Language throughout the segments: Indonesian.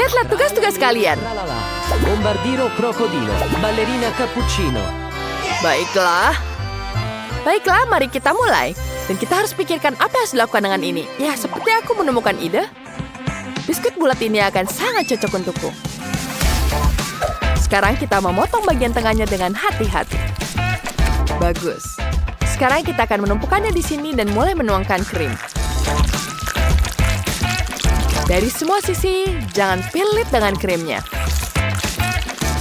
Lihatlah tugas-tugas kalian. Tralala. Bombardiro crocodilo. Ballerina cappuccino. Baiklah. Baiklah, mari kita mulai. Dan kita harus pikirkan apa yang harus dilakukan dengan ini. Ya, seperti aku menemukan ide. Biskuit bulat ini akan sangat cocok untukku. Sekarang kita memotong bagian tengahnya dengan hati-hati. Bagus. Sekarang kita akan menumpukannya di sini dan mulai menuangkan krim. Dari semua sisi, jangan pelit dengan krimnya.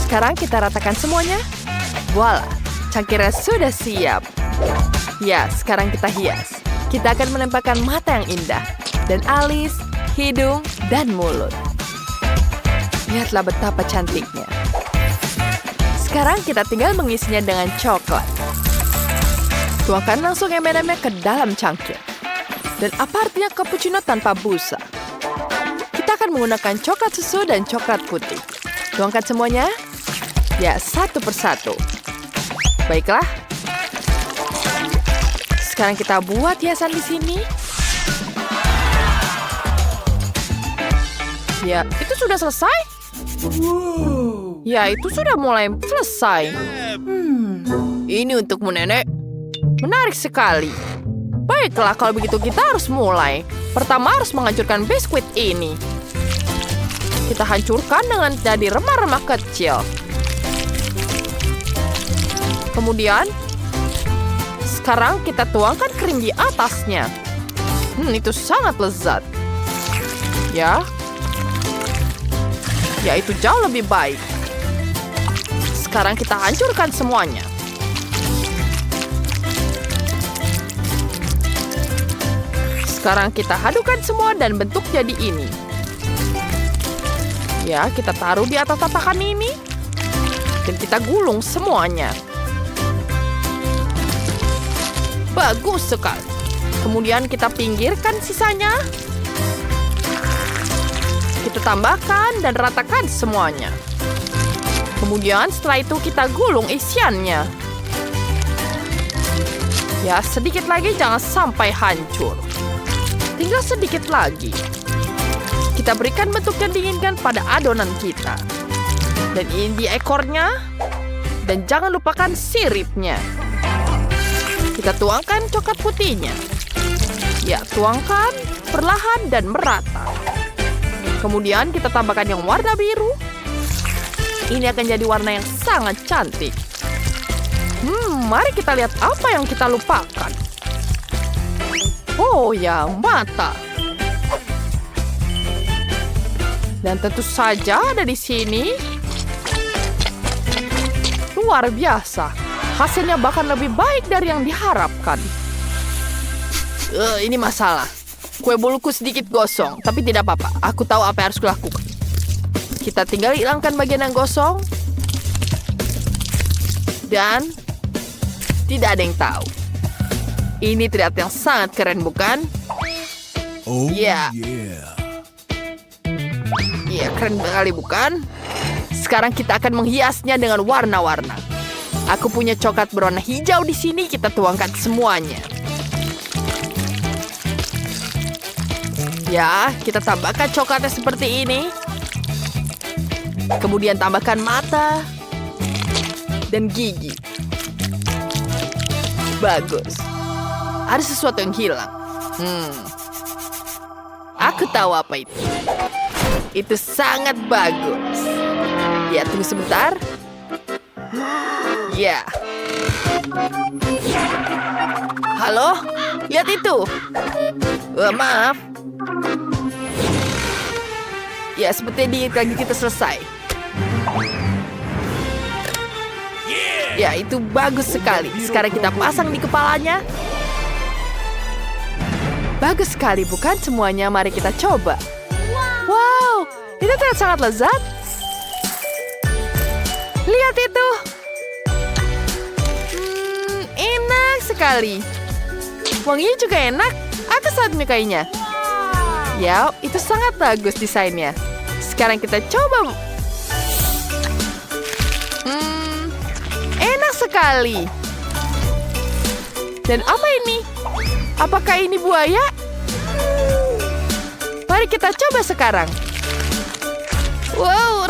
Sekarang kita ratakan semuanya. Voila, cangkirnya sudah siap. Ya, sekarang kita hias. Kita akan menempelkan mata yang indah. Dan alis, hidung, dan mulut. Lihatlah betapa cantiknya. Sekarang kita tinggal mengisinya dengan coklat. Tuangkan langsung M&M-nya ke dalam cangkir. Dan apa artinya cappuccino tanpa busa? Kita akan menggunakan coklat susu dan coklat putih. Tuangkan semuanya. Ya, satu persatu. Baiklah. Sekarang kita buat hiasan di sini. Ya, itu sudah selesai? Ya, itu sudah mulai selesai. Ini untukmu, Nenek. Menarik sekali. Baiklah, kalau begitu kita harus mulai. Pertama harus menghancurkan biskuit ini. Kita hancurkan dengan jadi remah-remah kecil. Kemudian, sekarang kita tuangkan krim di atasnya. Itu sangat lezat. Ya. Ya, itu jauh lebih baik. Sekarang kita hancurkan semuanya. Sekarang kita hadukan semua dan bentuk jadi ini. Ya, kita taruh di atas tatakan ini. Dan kita gulung semuanya. Bagus sekali. Kemudian kita pinggirkan sisanya. Kita tambahkan dan ratakan semuanya. Kemudian setelah itu kita gulung isiannya. Ya, sedikit lagi jangan sampai hancur. Tinggal sedikit lagi. Kita berikan bentuk yang diinginkan pada adonan kita. Dan ini di ekornya. Dan jangan lupakan siripnya. Kita tuangkan coklat putihnya. Ya, tuangkan perlahan dan merata. Kemudian kita tambahkan yang warna biru. Ini akan jadi warna yang sangat cantik. Mari kita lihat apa yang kita lupakan. Oh ya, mata. Dan tentu saja ada di sini. Luar biasa. Hasilnya bahkan lebih baik dari yang diharapkan. Ini masalah. Kue boluku sedikit gosong, tapi tidak apa-apa. Aku tahu apa yang harus kulakukan. Kita tinggal hilangkan bagian yang gosong. Dan tidak ada yang tahu. Ini terlihat yang sangat keren, bukan? Oh, Ya. yeah. Iya, keren sekali, bukan? Sekarang kita akan menghiasnya dengan warna-warna. Aku punya coklat berwarna hijau di sini. Kita tuangkan semuanya. Ya, kita tambahkan coklatnya seperti ini. Kemudian tambahkan mata dan gigi. Bagus. Ada sesuatu yang hilang. Aku tahu apa itu. Itu sangat bagus. Ya, tunggu sebentar. Ya. Halo? Lihat itu. Maaf. Ya, seperti di lagi kita selesai. Ya, itu bagus sekali. Sekarang kita pasang di kepalanya. Bagus sekali, bukan semuanya? Mari kita coba. Wow, itu terlihat sangat lezat. Lihat itu. Enak sekali. Wanginya juga enak. Aku sangat menyukainya. Ya, itu sangat bagus desainnya. Sekarang kita coba. Enak sekali. Dan apa ini? Apakah ini buaya? Mari kita coba sekarang.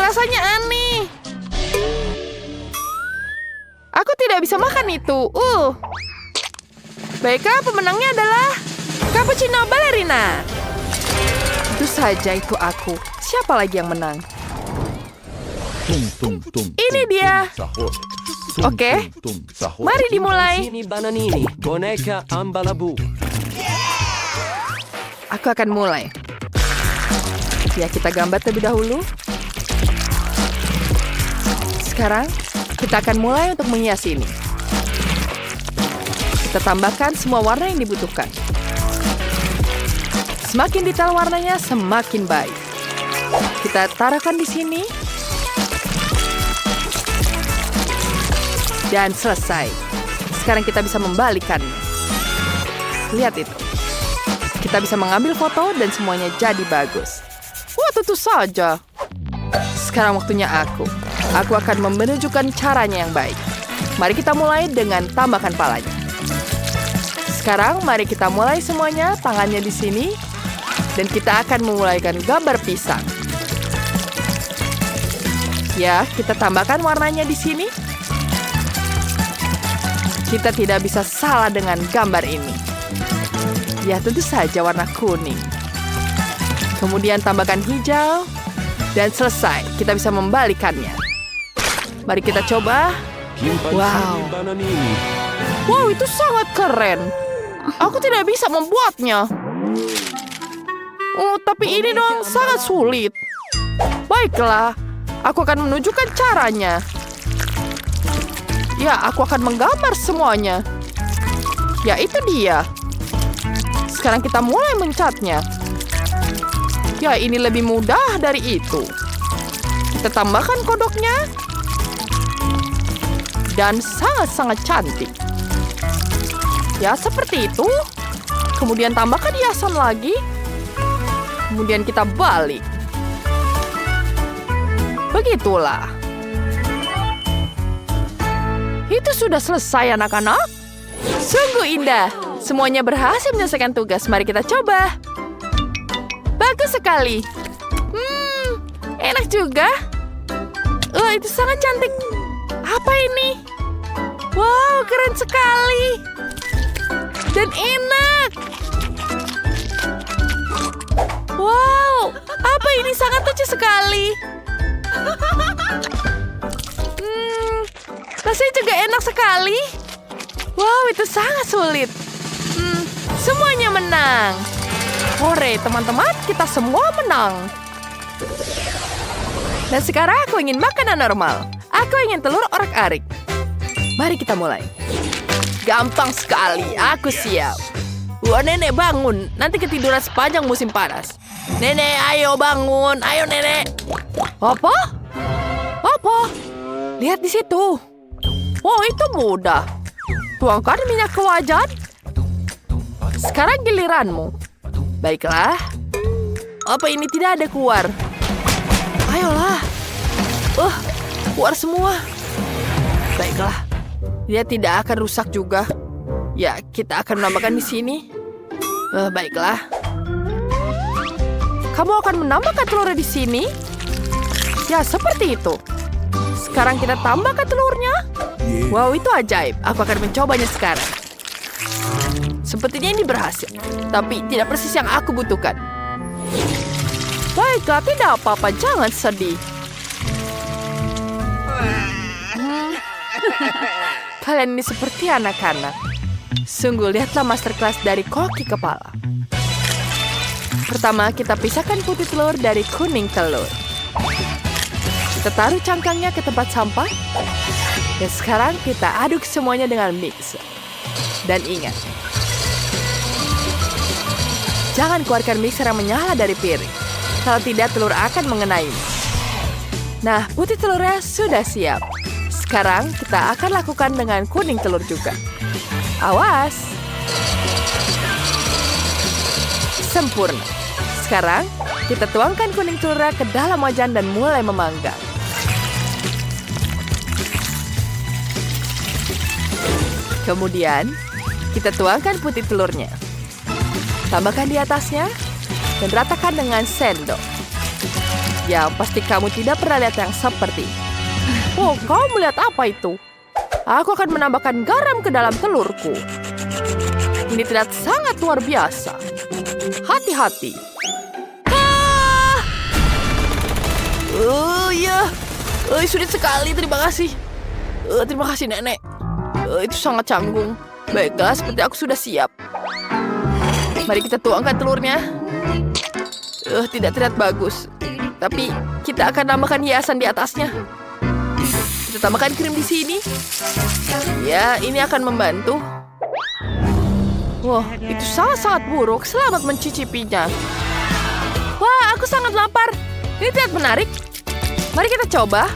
rasanya aneh. Aku tidak bisa makan itu. Baiklah, pemenangnya adalah cappuccino ballerina. Tentu saja itu aku. Siapa lagi yang menang? Ini dia. Oke, mari dimulai. Ini Bananini, boneka Ambalabu. Aku akan mulai. Ya, kita gambar terlebih dahulu. Sekarang, kita akan mulai untuk menghias ini. Kita tambahkan semua warna yang dibutuhkan. Semakin detail warnanya, semakin baik. Kita taruhkan di sini. Dan selesai. Sekarang kita bisa membalikannya. Lihat itu. Kita bisa mengambil foto dan semuanya jadi bagus. Wah, tentu saja. Sekarang waktunya aku. Aku akan menunjukkan caranya yang baik. Mari kita mulai dengan tambahkan palanya. Sekarang mari kita mulai semuanya, tangannya di sini. Dan kita akan memulaikan gambar pisang. Ya, kita tambahkan warnanya di sini. Kita tidak bisa salah dengan gambar ini. Ya, tentu saja warna kuning. Kemudian tambahkan hijau. Dan selesai, kita bisa membalikannya. Mari kita coba. Wow. Wow, itu sangat keren. Aku tidak bisa membuatnya. Tapi ini dong sangat sulit. Baiklah, aku akan menunjukkan caranya. Ya, aku akan menggambar semuanya. Ya, itu dia. Sekarang kita mulai mencatnya. Ya, ini lebih mudah dari itu. Kita tambahkan kodoknya. Dan sangat-sangat cantik. Ya, seperti itu. Kemudian tambahkan hiasan lagi. Kemudian kita balik. Begitulah. Itu sudah selesai, anak-anak. Sungguh indah. Semuanya berhasil menyelesaikan tugas. Mari kita coba. Bagus sekali. Enak juga. Itu sangat cantik. Apa ini? Wow, keren sekali. Dan enak. Wow, apa ini? Sangat lucu sekali. Rasanya juga enak sekali. Wow, itu sangat sulit. Semuanya menang. Hore, teman-teman, kita semua menang. Dan sekarang aku ingin makanan normal. Aku ingin telur orak-arik. Mari kita mulai. Gampang sekali, aku siap. Wah, nenek bangun. Nanti ketiduran sepanjang musim panas. Nenek, ayo bangun. Ayo, nenek. Apa? Apa? Lihat di situ. Oh, itu mudah. Tuangkan minyak ke wajan. Sekarang giliranmu. Baiklah. Apa ini tidak ada keluar? Ayolah. Keluar semua. Baiklah. Dia tidak akan rusak juga. Ya, kita akan menambahkan di sini. Baiklah. Kamu akan menambahkan telurnya di sini? Ya, seperti itu. Sekarang kita tambahkan telurnya. Wow, itu ajaib. Aku akan mencobanya sekarang. Sepertinya ini berhasil. Tapi tidak persis yang aku butuhkan. Baiklah, tidak apa-apa. Jangan sedih. Kalian ini seperti anak-anak. Sungguh, lihatlah masterclass dari koki kepala. Pertama, kita pisahkan putih telur dari kuning telur. Kita taruh cangkangnya ke tempat sampah. Dan sekarang kita aduk semuanya dengan mixer. Dan ingat, jangan keluarkan mixer yang menyala dari piring. Kalau tidak, telur akan mengenainya. Nah, putih telurnya sudah siap. Sekarang kita akan lakukan dengan kuning telur juga. Awas! Sempurna. Sekarang, kita tuangkan kuning telurnya ke dalam wajan dan mulai memanggang. Kemudian, kita tuangkan putih telurnya. Tambahkan di atasnya dan ratakan dengan sendok. Ya, pasti kamu tidak pernah lihat yang seperti. Oh, kau melihat apa itu? Aku akan menambahkan garam ke dalam telurku. Ini terlihat sangat luar biasa. Hati-hati. Ya. Sulit sekali, terima kasih. Terima kasih, Nenek. Itu sangat canggung. Baiklah, seperti aku sudah siap. Mari kita tuangkan telurnya. Tidak terlihat bagus. Tapi kita akan tambahkan hiasan di atasnya. Kita tambahkan krim di sini. Ya, ini akan membantu. Wah, itu sangat-sangat buruk. Selamat mencicipinya. Wah, aku sangat lapar. Ini terlihat menarik. Mari kita coba.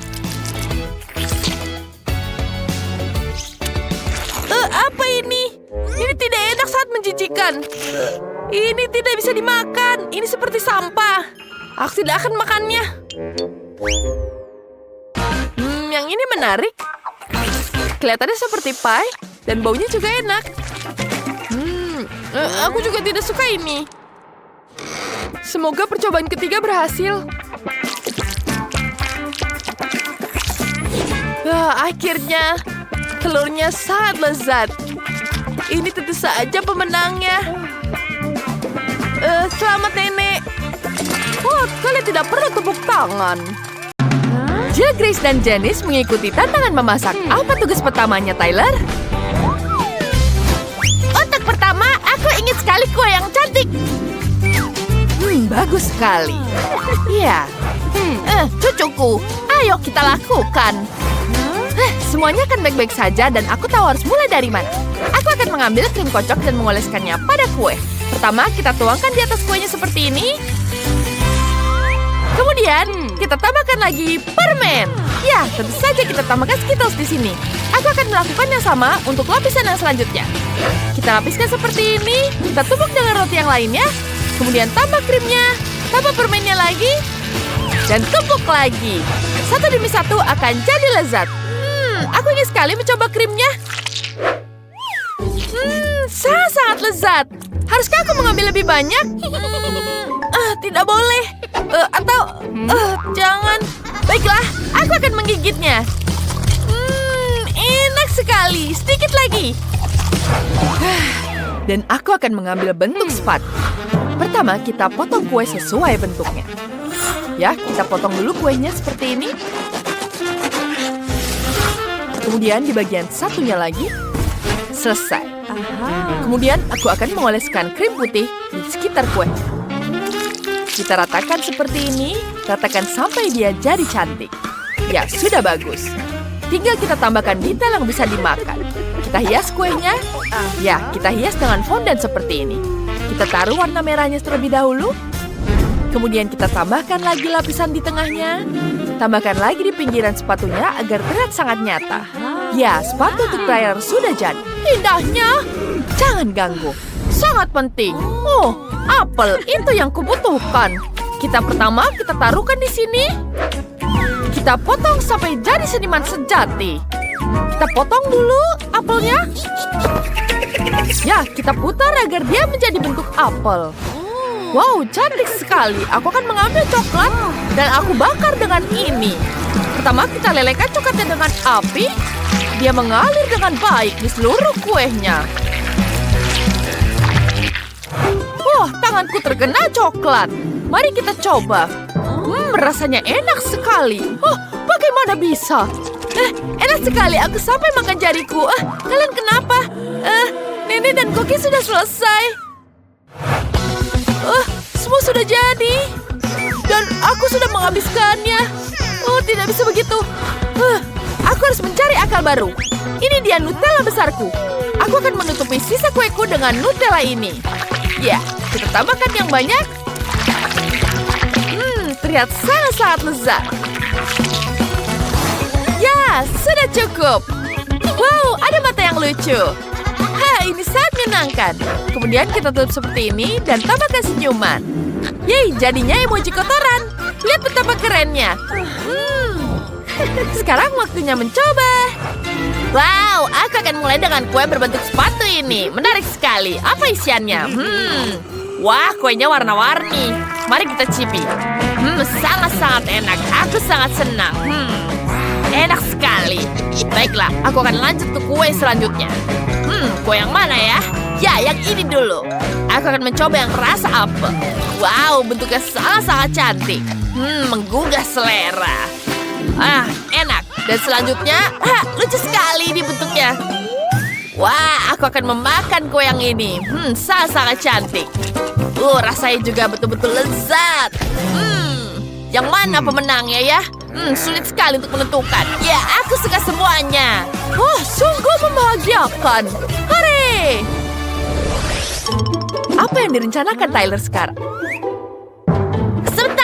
Apa ini? Ini tidak enak saat menjijikan. Ini tidak bisa dimakan. Ini seperti sampah. Aku tidak akan makannya. Yang ini menarik. Kelihatannya seperti pie dan baunya juga enak. Aku juga tidak suka ini. Semoga percobaan ketiga berhasil. Akhirnya, telurnya sangat lezat. Ini tentu saja pemenangnya. Selamat, Nenek. Oh, kalian tidak perlu tepuk tangan. Jill, Grace, dan Janice mengikuti tantangan memasak. Apa tugas pertamanya, Tyler? Untuk pertama, aku ingin sekali kue yang cantik. Bagus sekali. Ya. Cucuku, ayo kita lakukan. Semuanya akan baik-baik saja dan aku tahu harus mulai dari mana. Aku akan mengambil krim kocok dan mengoleskannya pada kue. Pertama, kita tuangkan di atas kuenya seperti ini. Kemudian, kita tambahkan lagi permen. Ya, tentu saja kita tambahkan Skittles di sini. Aku akan melakukan yang sama untuk lapisan yang selanjutnya. Kita lapiskan seperti ini. Kita tumbuk dengan roti yang lainnya. Kemudian tambah krimnya, tambah permennya lagi, dan tumbuk lagi. Satu demi satu akan jadi lezat. Aku ingin sekali mencoba krimnya. Sangat-sangat lezat. Haruskah aku mengambil lebih banyak? Tidak boleh. Jangan. Baiklah, aku akan menggigitnya. Enak sekali. Sedikit lagi. Dan aku akan mengambil bentuk sepatu. Pertama, kita potong kue sesuai bentuknya. Ya, kita potong dulu kuenya seperti ini. Kemudian di bagian satunya lagi. Selesai. Kemudian aku akan mengoleskan krim putih di sekitar kue. Kita ratakan seperti ini. Ratakan sampai dia jadi cantik. Ya, sudah bagus. Tinggal kita tambahkan detail yang bisa dimakan. Kita hias kuenya. Ya, kita hias dengan fondant seperti ini. Kita taruh warna merahnya terlebih dahulu. Kemudian kita tambahkan lagi lapisan di tengahnya. Tambahkan lagi di pinggiran sepatunya agar terlihat sangat nyata. Ya, sepatu untuk Tyler sudah jadi. Indahnya. Jangan ganggu. Sangat penting. Oh, apel itu yang kubutuhkan. Pertama, kita taruhkan di sini. Kita potong sampai jadi seniman sejati. Kita potong dulu apelnya. Ya, kita putar agar dia menjadi bentuk apel. Wow, cantik sekali. Aku akan mengambil coklat dan aku bakar dengan ini. Pertama, kita lelehkan coklatnya dengan api. Dia mengalir dengan baik di seluruh kuenya. Wah, tanganku terkena coklat. Mari kita coba. Rasanya enak sekali. Oh, bagaimana bisa? Enak sekali. Aku sampai makan jariku. Kalian kenapa? Nenek dan Koki sudah selesai. Semua sudah jadi. Dan aku sudah menghabiskannya. Oh, tidak bisa begitu. Aku harus mencari akal baru. Ini dia Nutella besarku. Aku akan menutupi sisa kueku dengan Nutella ini. Ya, kita tambahkan yang banyak. Terlihat sangat-sangat lezat. Ya, sudah cukup. Wow, ada mata yang lucu. Ini sangat menyenangkan. Kemudian kita tutup seperti ini dan tambahkan senyuman. Yeay, jadinya emoji kotoran. Lihat betapa kerennya. Sekarang waktunya mencoba. Wow, aku akan mulai dengan kue berbentuk sepatu ini. Menarik sekali. Apa isiannya? Wah, kuenya warna-warni. Mari kita cicipi. Sangat-sangat enak. Aku sangat senang. Enak sekali. Baiklah, aku akan lanjut ke kue selanjutnya. Kue yang mana ya? Ya, yang ini dulu. Aku akan mencoba yang rasa apel. Wow, bentuknya sangat-sangat cantik. Menggugah selera. Enak. Dan selanjutnya, lucu sekali ini bentuknya. Wah, aku akan memakan kue yang ini. Sangat-sangat cantik. Rasanya juga betul-betul lezat. Yang mana pemenangnya ya? Sulit sekali untuk menentukan. Ya, aku suka semuanya. Sungguh membahagiakan. Hore! Apa yang direncanakan Tyler sekarang?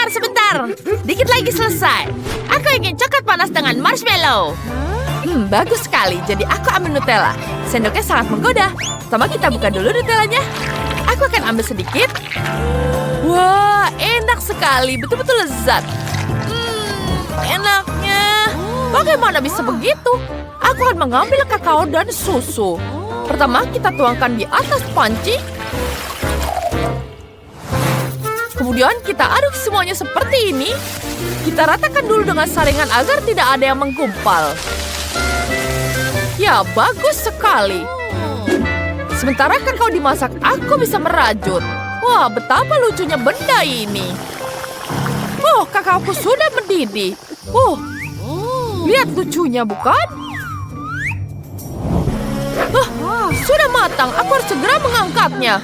Sebentar. Dikit lagi selesai. Aku ingin coklat panas dengan marshmallow. Bagus sekali. Jadi aku ambil Nutella. Sendoknya sangat menggoda. Pertama kita buka dulu Nutellanya. Aku akan ambil sedikit. Wah, enak sekali. Betul-betul lezat. Enaknya. Bagaimana bisa begitu? Aku akan mengambil kakao dan susu. Pertama, kita tuangkan di atas panci. Kemudian kita aduk semuanya seperti ini. Kita ratakan dulu dengan saringan agar tidak ada yang menggumpal. Ya, bagus sekali. Sementara kakao dimasak, aku bisa merajut. Wah, betapa lucunya benda ini. Kakaoku sudah mendidih. Lihat lucunya, bukan? Sudah matang. Aku harus segera mengangkatnya.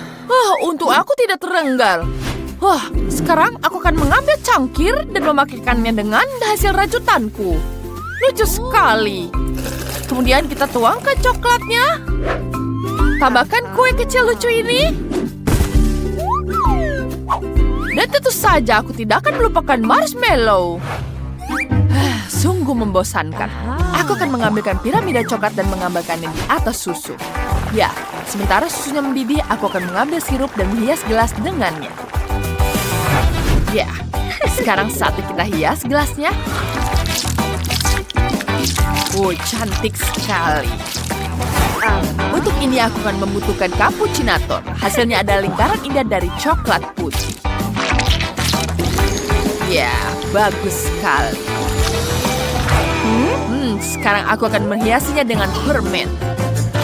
Untuk aku tidak terenggal. Sekarang aku akan mengambil cangkir dan memakaikannya dengan hasil rajutanku. Lucu sekali. Kemudian kita tuangkan coklatnya. Tambahkan kue kecil lucu ini. Dan tentu saja aku tidak akan melupakan marshmallow. Sungguh membosankan. Aku akan mengambilkan piramida coklat dan mengambilkannya di atas susu. Ya, sementara susunya mendidih, aku akan mengambil sirup dan menghias gelas dengannya. Ya, sekarang saatnya kita hias gelasnya. Cantik sekali. Untuk ini aku akan membutuhkan cappuccinator. Hasilnya adalah lingkaran indah dari coklat putih. Ya, bagus sekali. Sekarang aku akan menghiasinya dengan permen.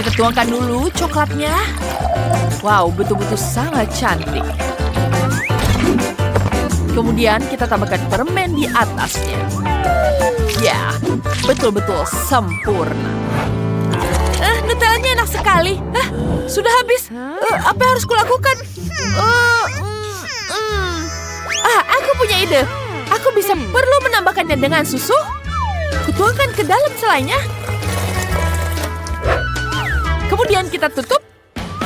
Kita tuangkan dulu coklatnya. Wow, betul-betul sangat cantik. Kemudian kita tambahkan permen di atasnya. Ya, betul-betul sempurna. Nutellanya enak sekali. Sudah habis. Apa yang harus kulakukan? Aku punya ide. Aku bisa perlu menambahkannya dengan susu. Kutuangkan ke dalam selainya. Kemudian kita tutup.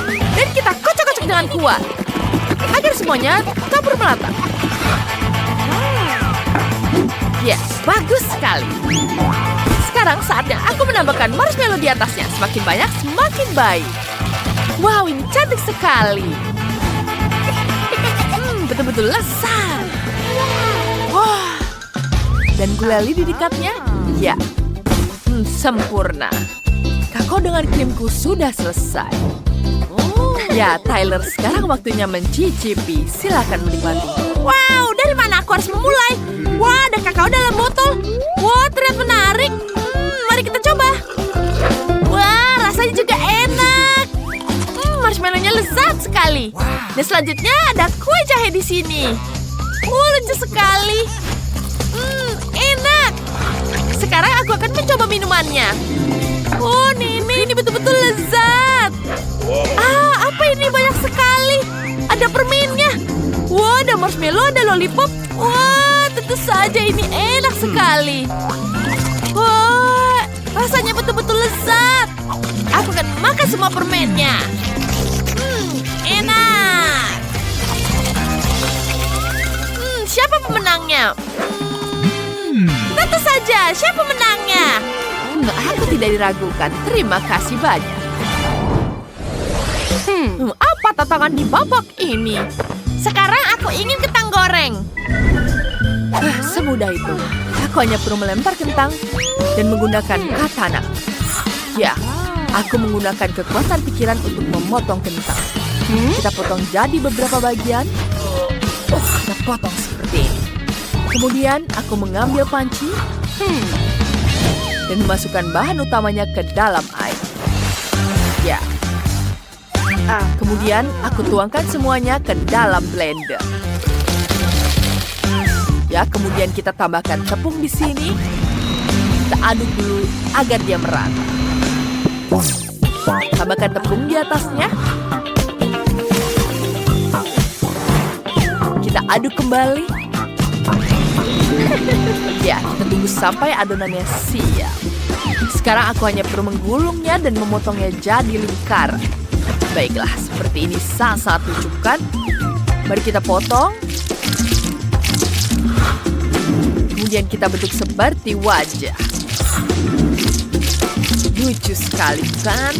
Dan kita kocok-kocok dengan kuat. Agar semuanya campur merata. Ya, bagus sekali. Sekarang saatnya aku menambahkan marshmallow di atasnya. Semakin banyak, semakin baik. Wow, ini cantik sekali. Betul-betul lezat. Wah. Dan gulali di dekatnya. Ya. Sempurna. Kakao dengan krimku sudah selesai. Ya, Tyler, sekarang waktunya mencicipi. Silakan menikmati. Wow, dari mana aku harus memulai? Wah, ada kakao dalam botol. Wah, terlihat menarik. Mari kita coba. Wah, rasanya juga enak. Marshmallow-nya lezat sekali. Dan selanjutnya ada kue jahe di sini. Lucu sekali. Enak. Sekarang aku akan mencoba minumannya. Ini betul-betul lezat. Apa ini banyak sekali. Ada permennya. Wah, ada marshmallow, ada lollipop. Wah, tentu saja ini enak sekali. Wah, rasanya betul-betul lezat. Aku akan makan semua permennya. Enak. Siapa pemenangnya? Tentu saja, siapa pemenangnya? Aku tidak diragukan. Terima kasih banyak. Apa tantangan di babak ini? Sekarang aku ingin kentang goreng. Semudah itu. Aku hanya perlu melempar kentang dan menggunakan katana. Ya, aku menggunakan kekuatan pikiran untuk memotong kentang. Kita potong jadi beberapa bagian. Kita potong seperti ini. Kemudian aku mengambil panci dan memasukkan bahan utamanya ke dalam air. Ya. Kemudian aku tuangkan semuanya ke dalam blender. Ya, kemudian kita tambahkan tepung di sini. Kita aduk dulu agar dia merata. Tambahkan tepung di atasnya. Kita aduk kembali. Ya, kita tunggu sampai adonannya siap. Sekarang aku hanya perlu menggulungnya dan memotongnya jadi lingkaran. Baiklah, seperti ini sangat lucu kan? Mari kita potong. Kemudian kita bentuk seperti wajah. Lucu sekali kan?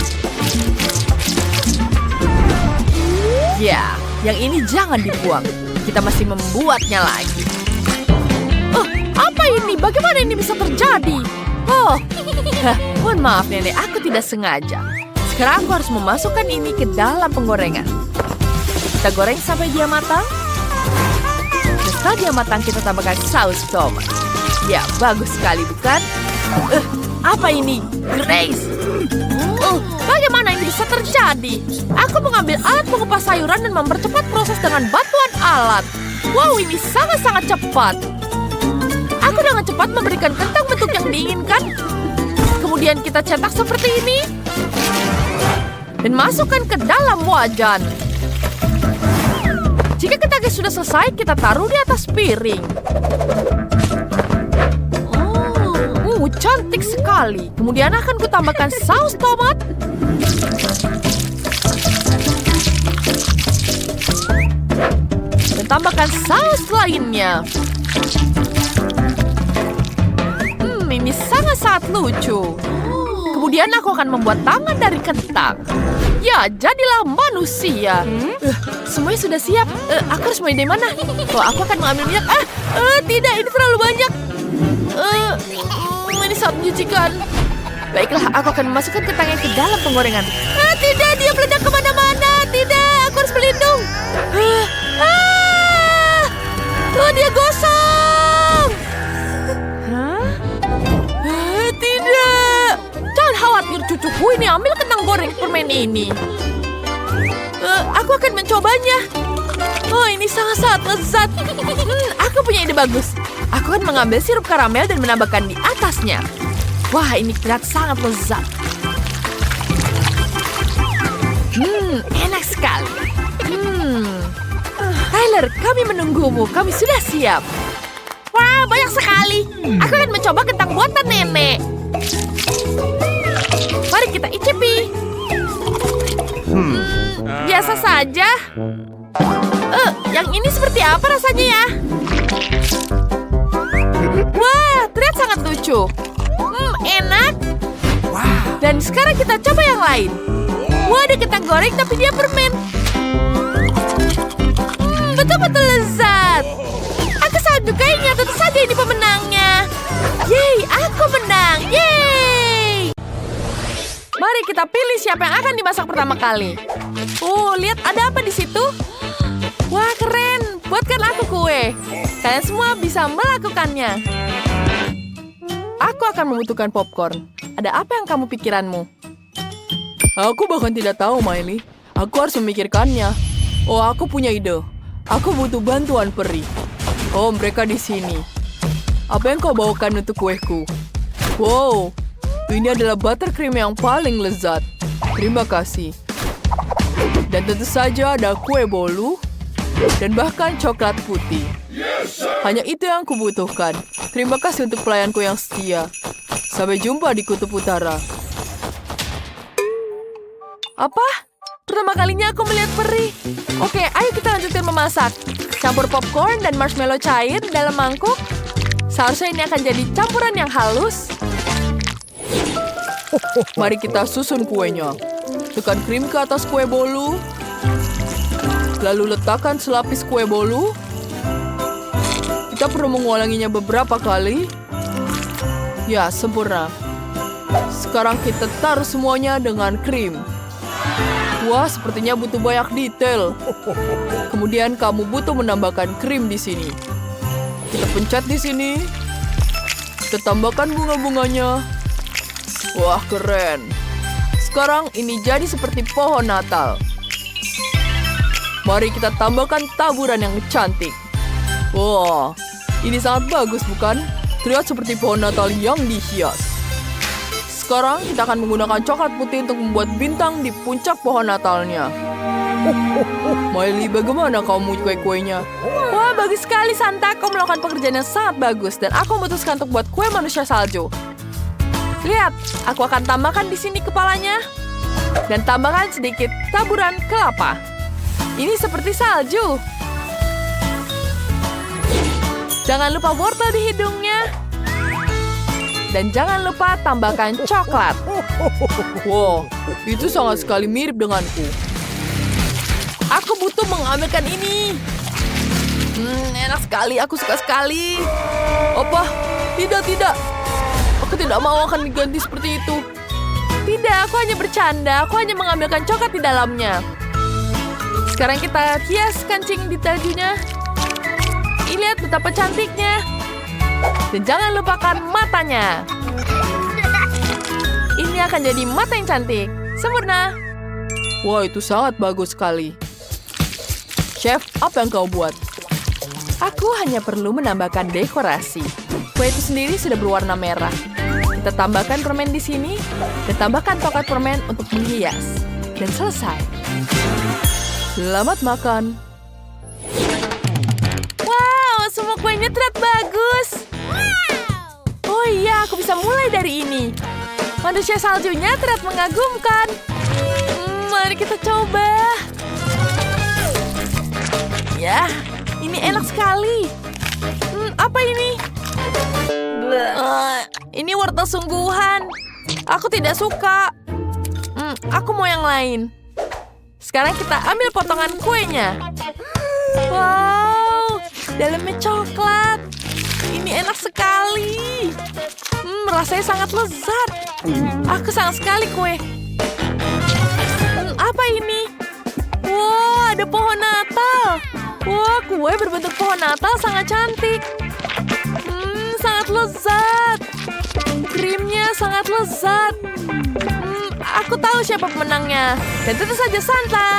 Ya, yang ini jangan dibuang. Kita masih membuatnya lagi. Apa ini? Bagaimana ini bisa terjadi? Mohon maaf nenek, aku tidak sengaja. Sekarang aku harus memasukkan ini ke dalam penggorengan. Kita goreng sampai dia matang. Dan setelah dia matang, kita tambahkan saus tomat. Ya, bagus sekali bukan? Apa ini? Grace! Bagaimana ini bisa terjadi? Aku mengambil alat pengupas sayuran dan mempercepat proses dengan bantuan alat. Wow, ini sangat-sangat cepat. Aku dengan cepat memberikan kentang bentuk yang diinginkan. Kemudian kita cetak seperti ini. Dan masukkan ke dalam wajan. Jika kentangnya sudah selesai, kita taruh di atas piring. Cantik sekali. Kemudian akan kutambahkan saus tomat. Dan tambahkan saus lainnya. Ini sangat-sangat lucu. Kemudian aku akan membuat tangan dari kentang. Ya, jadilah manusia. Semuanya sudah siap. Aku harus mulai dari mana? Aku akan mengambil minyak. Tidak, ini terlalu banyak. Ini sangat menjijikan. Baiklah, aku akan memasukkan kentangnya ke dalam penggorengan. Tidak, dia meledak kemana-mana. Tidak, aku harus berlindung. Dia gosong. Tidak. Jangan khawatir, cucuku. Ini ambil kentang goreng permen ini. Aku akan mencobanya. Ini sangat-sangat lezat. Aku punya ide bagus. Aku akan mengambil sirup karamel dan menambahkan di atasnya. Wah, ini terlihat sangat lezat. Enak sekali. Tyler, kami menunggumu. Kami sudah siap. Wah, banyak sekali. Aku akan mencoba kentang buatan nenek. Mari kita icipi. Biasa saja. Yang ini seperti apa rasanya ya? Wah, terlihat sangat lucu. Enak. Dan sekarang kita coba yang lain. Wah, ada kentang goreng tapi dia permen. Betul-betul lezat. Aku sangat menyukainya. Tentu saja ini pemenangnya. Yeay, aku menang. Yeay. Mari kita pilih siapa yang akan dimasak pertama kali. Lihat ada apa di situ? Wah, keren. Buatkan aku kue. Kalian semua bisa melakukannya. Aku akan membutuhkan popcorn. Ada apa yang kamu pikiranmu? Aku bahkan tidak tahu, Miley. Aku harus memikirkannya. Aku punya ide. Aku butuh bantuan peri. Mereka di sini. Apa yang kau bawakan untuk kueku? Wow, ini adalah buttercream yang paling lezat. Terima kasih. Dan tentu saja ada kue bolu dan bahkan coklat putih. Hanya itu yang kubutuhkan. Terima kasih untuk pelayanku yang setia. Sampai jumpa di Kutub Utara. Apa? Pertama kalinya aku melihat peri. Oke, ayo kita lanjutkan memasak. Campur popcorn dan marshmallow cair dalam mangkuk. Seharusnya ini akan jadi campuran yang halus. Mari kita susun kuenya. Tekan krim ke atas kue bolu. Lalu letakkan selapis kue bolu. Kita perlu mengulanginya beberapa kali. Ya, sempurna. Sekarang kita taruh semuanya dengan krim. Wah, sepertinya butuh banyak detail. Kemudian kamu butuh menambahkan krim di sini. Kita pencet di sini. Kita tambahkan bunga-bunganya. Wah, keren. Sekarang ini jadi seperti pohon Natal. Mari kita tambahkan taburan yang cantik. Wah, ini sangat bagus bukan? Terlihat seperti pohon Natal yang dihias. Sekarang kita akan menggunakan coklat putih untuk membuat bintang di puncak pohon Natalnya. Miley, bagaimana kamu kue-kuenya? Wah, bagus sekali Santa. Kau melakukan pekerjaan yang sangat bagus. Dan aku memutuskan untuk buat kue manusia salju. Lihat, aku akan tambahkan di sini kepalanya. Dan tambahkan sedikit taburan kelapa. Ini seperti salju. Jangan lupa wortel di hidungnya. Dan jangan lupa tambahkan coklat. Wow, itu sangat sekali mirip denganku. Aku butuh mengambilkan ini. Enak sekali, aku suka sekali. Apa? Tidak. Aku tidak mau akan diganti seperti itu. Tidak, aku hanya bercanda. Aku hanya mengambilkan coklat di dalamnya. Sekarang kita hias kancing di tajunya. Lihat betapa cantiknya. Dan jangan lupakan matanya. Ini akan jadi mata yang cantik. Sempurna. Wah, itu sangat bagus sekali. Chef, apa yang kau buat? Aku hanya perlu menambahkan dekorasi. Kue itu sendiri sudah berwarna merah. Kita tambahkan permen di sini. Dan tambahkan coklat permen untuk menghias. Dan selesai. Selamat makan. Semua kuenya terlihat bagus. Oh iya, aku bisa mulai dari ini. Manusia saljunya terlihat mengagumkan. Mari kita coba. Ya, ini enak sekali. Apa ini? Ini wortel sungguhan. Aku tidak suka. Aku mau yang lain. Sekarang kita ambil potongan kuenya. Wow, dalamnya coklat. Ini enak sekali. Rasanya sangat lezat. Aku sangat sekali kue. Apa ini? Wow, ada pohon Natal. Wah, kue berbentuk pohon Natal sangat cantik. Sangat lezat. Krimnya sangat lezat. Aku tahu siapa pemenangnya. Dan tentu saja Santa.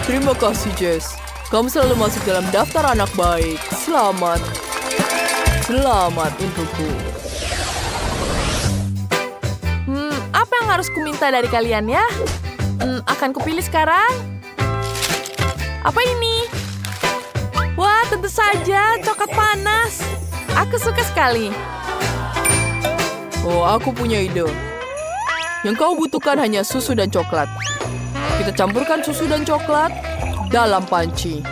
Terima kasih, Jess. Kamu selalu masuk dalam daftar anak baik. Selamat. Selamat untukku. Apa yang harus kuminta dari kalian ya? Akan kupilih sekarang. Apa ini? Wah, tentu saja coklat panas. Aku suka sekali. Oh, aku punya ide. Yang kau butuhkan hanya susu dan coklat. Kita campurkan susu dan coklat dalam panci.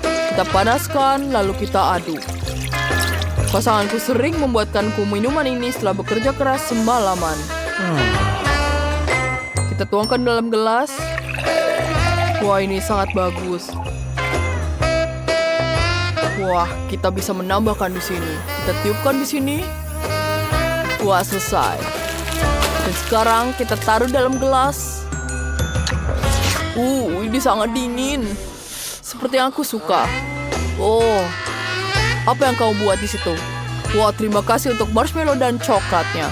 Kita panaskan, lalu kita aduk. Pasanganku sering membuatkanku minuman ini setelah bekerja keras semalaman. Kita tuangkan dalam gelas. Wah, ini sangat bagus. Wah, kita bisa menambahkan di sini. Kita tiupkan di sini. Wah, selesai. Dan sekarang kita taruh dalam gelas. Ini sangat dingin. Seperti yang aku suka. Oh, apa yang kau buat di situ? Wah, terima kasih untuk marshmallow dan coklatnya.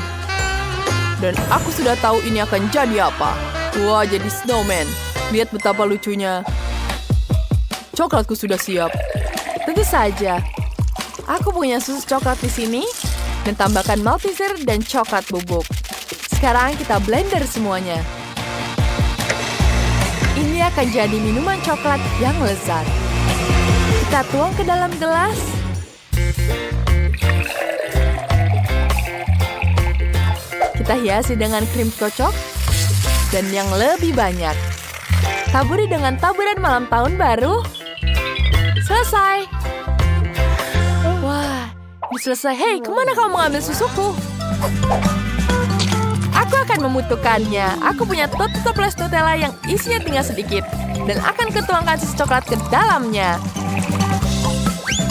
Dan aku sudah tahu ini akan jadi apa. Wah, jadi snowman. Lihat betapa lucunya. Coklatku sudah siap. Tentu saja. Aku punya susu coklat di sini. Dan tambahkan Malteser dan coklat bubuk. Sekarang kita blender semuanya. Ini akan jadi minuman coklat yang lezat. Kita tuang ke dalam gelas. Kita hiasi dengan krim kocok. Dan yang lebih banyak. Taburi dengan taburan malam tahun baru. Selesai. Wah, ini selesai. Hei, kemana kamu mengambil susuku? Aku akan membutuhkannya. Aku punya toples Nutella yang isinya tinggal sedikit. Dan akan kutuangkan susu coklat ke dalamnya.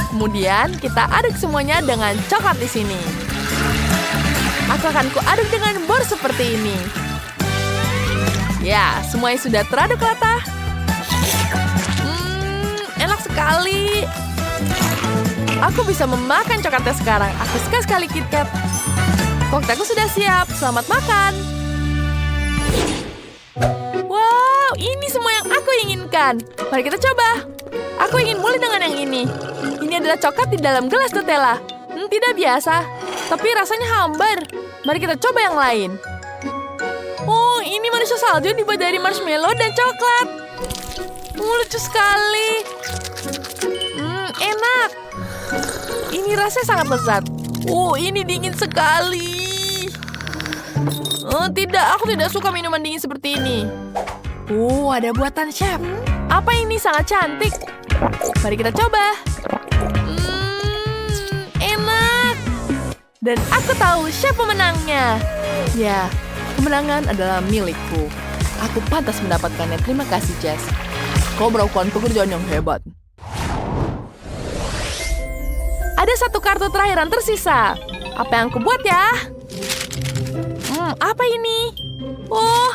Kemudian kita aduk semuanya dengan coklat di sini. Aku akan kuaduk dengan bor seperti ini. Ya, semuanya sudah teraduk rata. sekali. Aku bisa memakan coklatnya sekarang. Aku suka sekali KitKat. Koktailku sudah siap. Selamat makan. Wow, ini semua yang aku inginkan. Mari kita coba. Aku ingin mulai dengan yang ini. Ini adalah coklat di dalam gelas Nutella. Tidak biasa, tapi rasanya hambar. Mari kita coba yang lain. Oh, ini manusia salju yang dibuat dari marshmallow dan coklat. Lucu sekali. Enak. Ini rasanya sangat lezat. Oh, ini dingin sekali. Tidak, aku tidak suka minuman dingin seperti ini. Ada buatan chef. Apa ini sangat cantik. Mari kita coba. Enak. Dan aku tahu siapa pemenangnya. Ya, kemenangan adalah milikku. Aku pantas mendapatkannya. Terima kasih, Jess. Kau melakukan pekerjaan yang hebat. Ada satu kartu terakhir yang tersisa. Apa yang aku buat ya? Apa ini? Oh,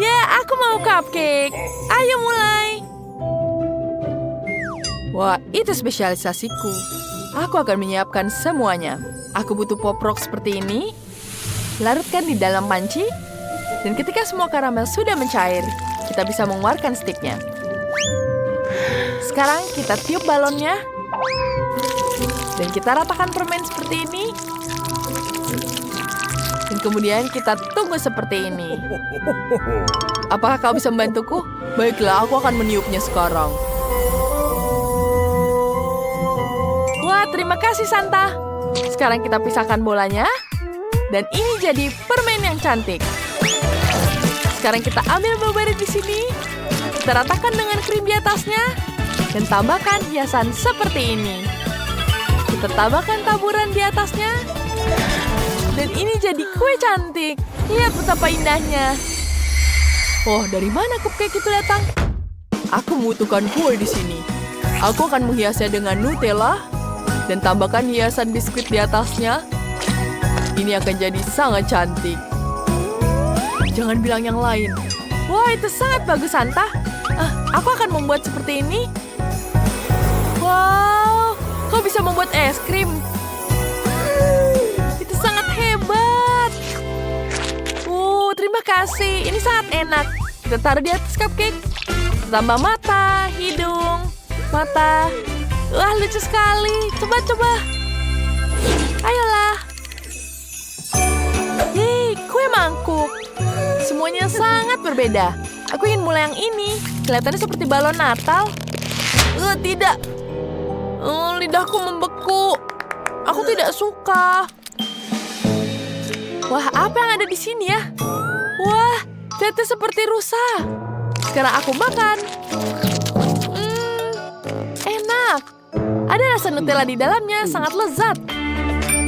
ya aku mau cupcake. Ayo mulai. Wah, itu spesialisasiku. Aku akan menyiapkan semuanya. Aku butuh pop rock seperti ini. Larutkan di dalam panci. Dan ketika semua karamel sudah mencair, kita bisa mengeluarkan stiknya. Sekarang kita tiup balonnya. Dan kita ratakan permen seperti ini. Dan kemudian kita tunggu seperti ini. Apakah kau bisa membantuku? Baiklah, aku akan meniupnya sekarang. Wah, terima kasih Santa. Sekarang kita pisahkan bolanya. Dan ini jadi permen yang cantik. Sekarang kita ambil blueberry di sini. Kita ratakan dengan krim di atasnya. Dan tambahkan hiasan seperti ini. Kita tambahkan taburan di atasnya. Dan ini jadi kue cantik. Lihat betapa indahnya. Oh, dari mana cupcake itu datang? Aku membutuhkan kue di sini. Aku akan menghiasnya dengan Nutella dan tambahkan hiasan biskuit di atasnya. Ini akan jadi sangat cantik. Jangan bilang yang lain. Wah, itu sangat bagus, Santa. Aku akan membuat seperti ini. Wow, kau bisa membuat es krim. Itu sangat hebat. Terima kasih. Ini sangat enak. Kita taruh di atas cupcake. Tambah mata, hidung, mata. Wah, lucu sekali. Coba. Ayolah. Yeay, kue mangkuk. Semuanya sangat berbeda. Aku ingin mulai yang ini. Kelihatannya seperti balon Natal. Tidak. Lidahku membeku. Aku tidak suka. Wah, apa yang ada di sini ya? Wah, ternyata seperti rusa. Sekarang aku makan. Enak. Ada rasa Nutella di dalamnya, sangat lezat.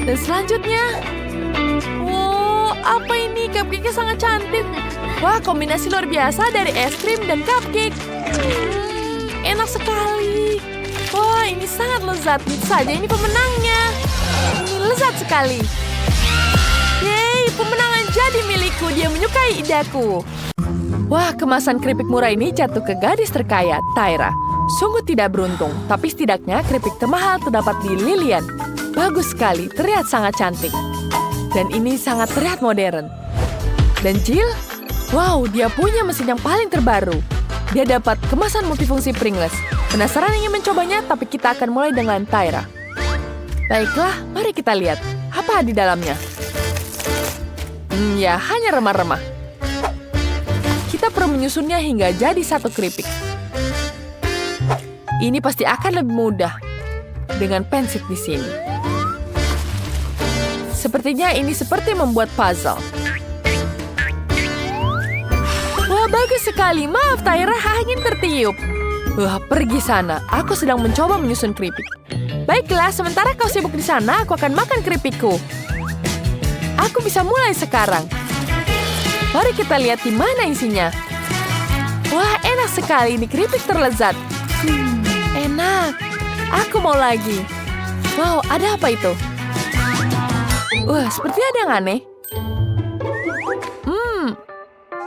Dan selanjutnya, apa ini? Cupcake-nya sangat cantik. Wah, kombinasi luar biasa dari es krim dan cupcake. Enak sekali. Wah, ini sangat lezat. Tentu saja ini pemenangnya. Ini lezat sekali. Yeay, pemenangan jadi milikku. Dia menyukai ideku. Wah, kemasan keripik murah ini jatuh ke gadis terkaya, Tyra. Sungguh tidak beruntung, tapi setidaknya keripik termahal terdapat di Lilian. Bagus sekali, terlihat sangat cantik. Dan ini sangat terlihat modern. Dan Jill? Wow, dia punya mesin yang paling terbaru. Dia dapat kemasan multifungsi Pringles. Penasaran ingin mencobanya, tapi kita akan mulai dengan Tyra. Baiklah, mari kita lihat. Apa di dalamnya? Ya, hanya remah-remah. Kita perlu menyusunnya hingga jadi satu keripik. Ini pasti akan lebih mudah dengan pensil di sini. Sepertinya ini seperti membuat puzzle. Wah, bagus sekali. Maaf, Tyra, angin tertiup. Wah, pergi sana. Aku sedang mencoba menyusun keripik. Baiklah, sementara kau sibuk di sana, aku akan makan keripikku. Aku bisa mulai sekarang. Mari kita lihat di mana isinya. Wah, enak sekali. Ini keripik terlezat. Enak. Aku mau lagi. Wow, ada apa itu? Wah, seperti ada yang aneh.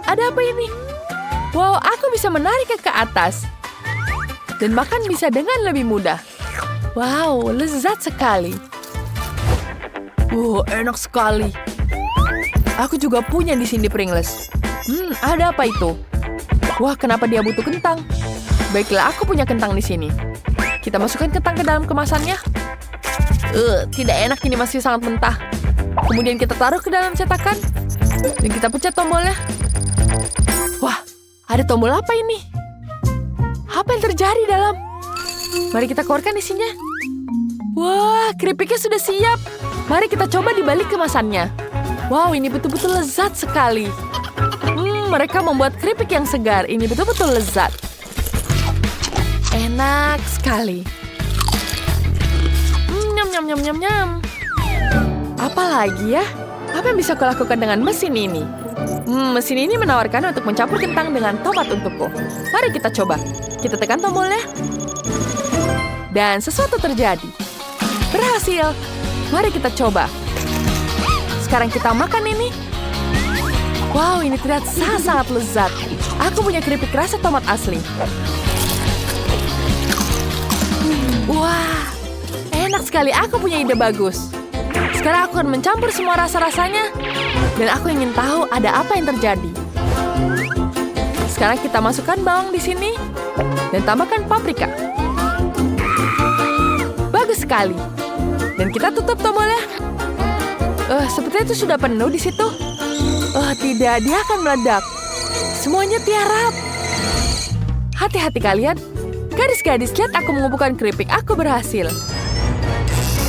Ada apa ini? Wow, aku bisa menariknya ke atas. Dan makan bisa dengan lebih mudah. Wow, lezat sekali. Enak sekali. Aku juga punya di sini Pringles. Ada apa itu? Wah, kenapa dia butuh kentang? Baiklah, aku punya kentang di sini. Kita masukkan kentang ke dalam kemasannya. Tidak enak, ini masih sangat mentah. Kemudian kita taruh ke dalam cetakan. Dan kita pencet tombolnya. Wah, ada tombol apa ini? Apa yang terjadi dalam? Mari kita keluarkan isinya. Wah, keripiknya sudah siap. Mari kita coba dibalik kemasannya. Wow, ini betul-betul lezat sekali. Mereka membuat keripik yang segar. Ini betul-betul lezat. Enak sekali. Nyam, nyam, nyam, nyam, nyam. Apa lagi ya? Apa yang bisa aku lakukan dengan mesin ini? Mesin ini menawarkan untuk mencampur kentang dengan tomat untukku. Mari kita coba. Kita tekan tombolnya. Dan sesuatu terjadi. Berhasil. Mari kita coba. Sekarang kita makan ini. Wow, ini terlihat sangat lezat. Aku punya keripik rasa tomat asli. Wah, enak sekali. Aku punya ide bagus. Sekarang aku akan mencampur semua rasa-rasanya. Dan aku ingin tahu ada apa yang terjadi. Sekarang kita masukkan bawang di sini. Dan tambahkan paprika. Bagus sekali. Dan kita tutup tombolnya. Sepertinya itu sudah penuh di situ. Tidak, dia akan meledak. Semuanya tiarap. Hati-hati kalian. Gadis-gadis, lihat aku mengumpulkan keripik. Aku berhasil.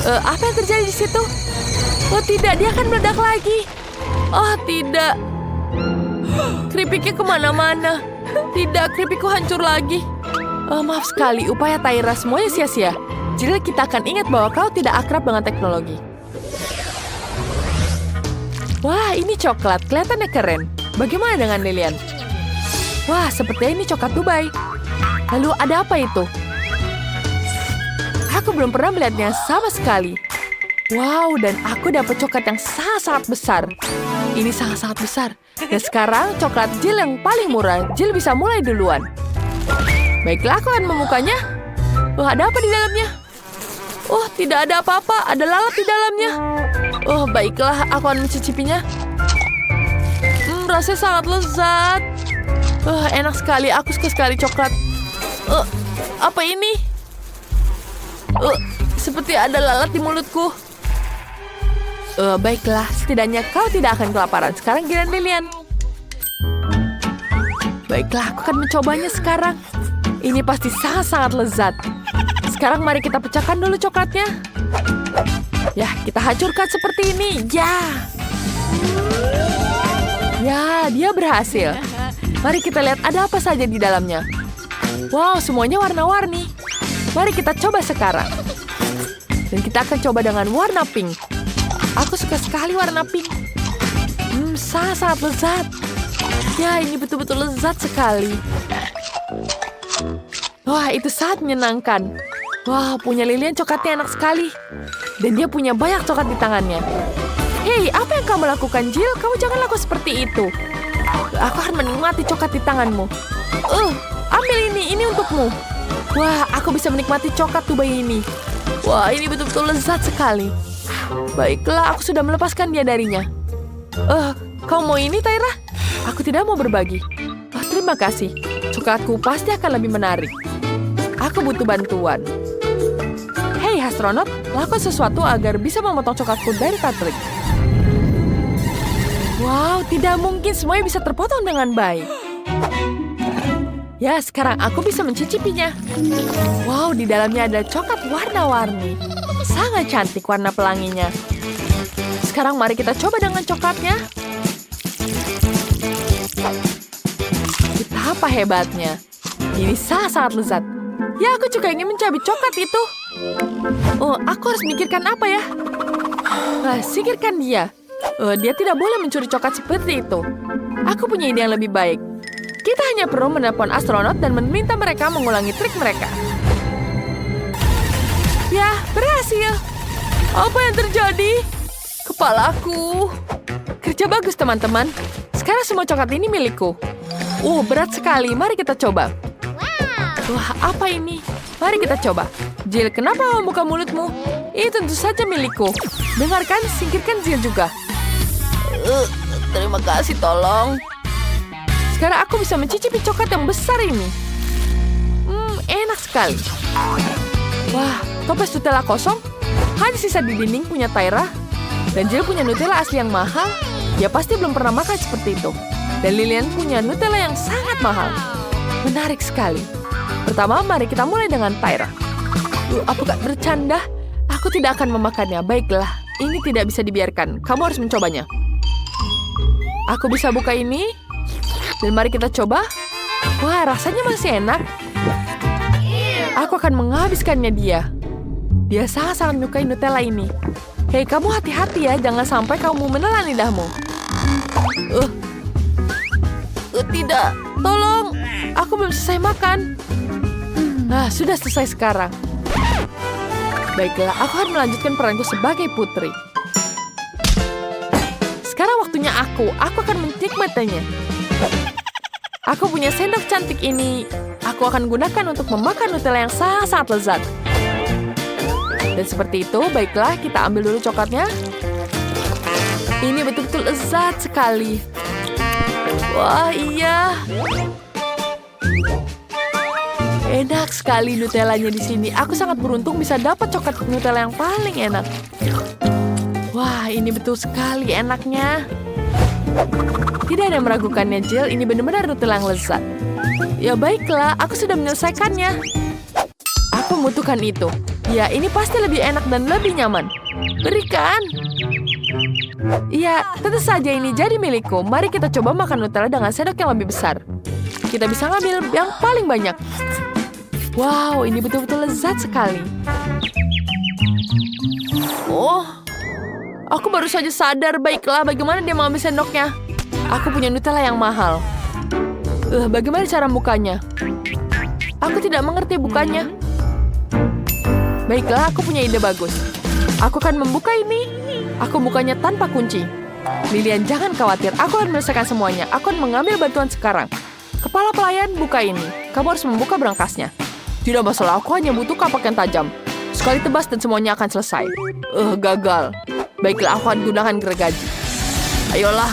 Apa yang terjadi di situ? Tidak, dia akan meledak lagi. Tidak. Keripiknya kemana-mana. Tidak, keripikku hancur lagi. Maaf sekali, upaya Taira semuanya sia-sia. Jadi kita akan ingat bahwa kau tidak akrab dengan teknologi. Wah, ini coklat. Kelihatannya keren. Bagaimana dengan Lilian? Wah, sepertinya ini coklat Dubai. Lalu ada apa itu? Aku belum pernah melihatnya sama sekali. Wow, dan aku dapat coklat yang sangat besar. Ini sangat besar. Dan sekarang coklat Jill yang paling murah. Jill bisa mulai duluan. Baiklah, aku akan membukanya. Ada apa di dalamnya? Tidak ada apa-apa. Ada lalat di dalamnya. Baiklah, aku akan mencicipinya. Rasanya sangat lezat. Enak sekali, aku suka sekali coklat. Apa ini? Seperti ada lalat di mulutku. Baiklah, setidaknya kau tidak akan kelaparan. Sekarang giliran Lilian. Baiklah, aku akan mencobanya sekarang. Ini pasti sangat lezat. Sekarang mari kita pecahkan dulu coklatnya. Ya, kita hancurkan seperti ini. Ya, dia berhasil. Mari kita lihat ada apa saja di dalamnya. Wow, semuanya warna-warni. Mari kita coba sekarang. Dan kita akan coba dengan warna pink. Aku suka sekali warna pink. Sangat lezat. Ya, ini betul-betul lezat sekali. Wah, itu sangat menyenangkan. Wah, punya Lilian coklatnya enak sekali. Dan dia punya banyak coklat di tangannya. Hei, apa yang kamu lakukan, Jill? Kamu jangan lakukan seperti itu. Aku akan menikmati coklat di tanganmu. Ambil ini untukmu. Wah, aku bisa menikmati coklat Dubai ini. Wah, ini betul-betul lezat sekali. Baiklah, aku sudah melepaskan dia darinya. Kau mau ini, Taira? Aku tidak mau berbagi. Terima kasih. Coklatku pasti akan lebih menarik. Aku butuh bantuan. Hei, astronot, lakukan sesuatu agar bisa memotong coklatku dari Patrick. Wow, tidak mungkin semuanya bisa terpotong dengan baik. Ya, sekarang aku bisa mencicipinya. Wow, di dalamnya ada coklat warna-warni. Sangat cantik warna pelanginya. Sekarang mari kita coba dengan coklatnya. Betapa hebatnya. Ini sangat lezat. Ya, aku juga ingin mencabik coklat itu. Aku harus mikirkan apa ya? Singkirkan dia. Dia tidak boleh mencuri coklat seperti itu. Aku punya ide yang lebih baik. Kita hanya perlu menelpon astronot dan meminta mereka mengulangi trik mereka. Ya, berhasil. Apa yang terjadi? Kepalaku. Kerja bagus, teman-teman. Sekarang semua coklat ini milikku. Berat sekali. Mari kita coba. Wah, apa ini? Mari kita coba. Jill, kenapa kamu buka mulutmu? Ini tentu saja milikku. Dengarkan, singkirkan Jill juga. Terima kasih, tolong. Sekarang aku bisa mencicipi coklat yang besar ini. Enak sekali. Wah, toples Nutella kosong. Hanya sisa di dinding punya Tyra. Dan Jill punya Nutella asli yang mahal. Ya pasti belum pernah makan seperti itu. Dan Lilian punya Nutella yang sangat mahal. Menarik sekali. Pertama, mari kita mulai dengan Tyra. Apakah bercanda? Aku tidak akan memakannya. Baiklah, ini tidak bisa dibiarkan. Kamu harus mencobanya. Aku bisa buka ini. Dan mari kita coba. Wah, rasanya masih enak. Aku akan menghabiskannya dia. Dia sangat-sangat menyukai Nutella ini. Hei, kamu hati-hati ya. Jangan sampai kamu menelan lidahmu. Tidak. Tolong. Aku belum selesai makan. Sudah selesai sekarang. Baiklah, aku akan melanjutkan peranku sebagai putri. Sekarang waktunya aku. Aku akan menikmatinya. Aku punya sendok cantik ini. Aku akan gunakan untuk memakan Nutella yang sangat-sangat lezat. Dan seperti itu, baiklah kita ambil dulu coklatnya. Ini betul-betul lezat sekali. Wah, iya. Enak sekali Nutellanya di sini. Aku sangat beruntung bisa dapat coklat Nutella yang paling enak. Wah, ini betul sekali enaknya. Tidak ada yang meragukannya, Jill. Ini benar-benar Nutella yang lezat. Ya baiklah, aku sudah menyelesaikannya. Aku membutuhkan itu. Ya, ini pasti lebih enak dan lebih nyaman. Berikan. Iya, tentu saja ini jadi milikku. Mari kita coba makan Nutella dengan sendok yang lebih besar. Kita bisa ngambil yang paling banyak. Wow, ini betul-betul lezat sekali. Oh, aku baru saja sadar. Baiklah, bagaimana dia mengambil sendoknya? Aku punya Nutella yang mahal. Bagaimana cara bukanya? Aku tidak mengerti bukanya. Baiklah, aku punya ide bagus. Aku akan membuka ini. Aku bukanya tanpa kunci. Lilian, jangan khawatir. Aku akan menyelesaikan semuanya. Aku akan mengambil bantuan sekarang. Kepala pelayan, buka ini. Kamu harus membuka berangkasnya. Tidak masalah, aku hanya butuh kapak yang tajam. Sekali tebas dan semuanya akan selesai. Gagal. Baiklah, aku akan gunakan gergaji. Ayolah.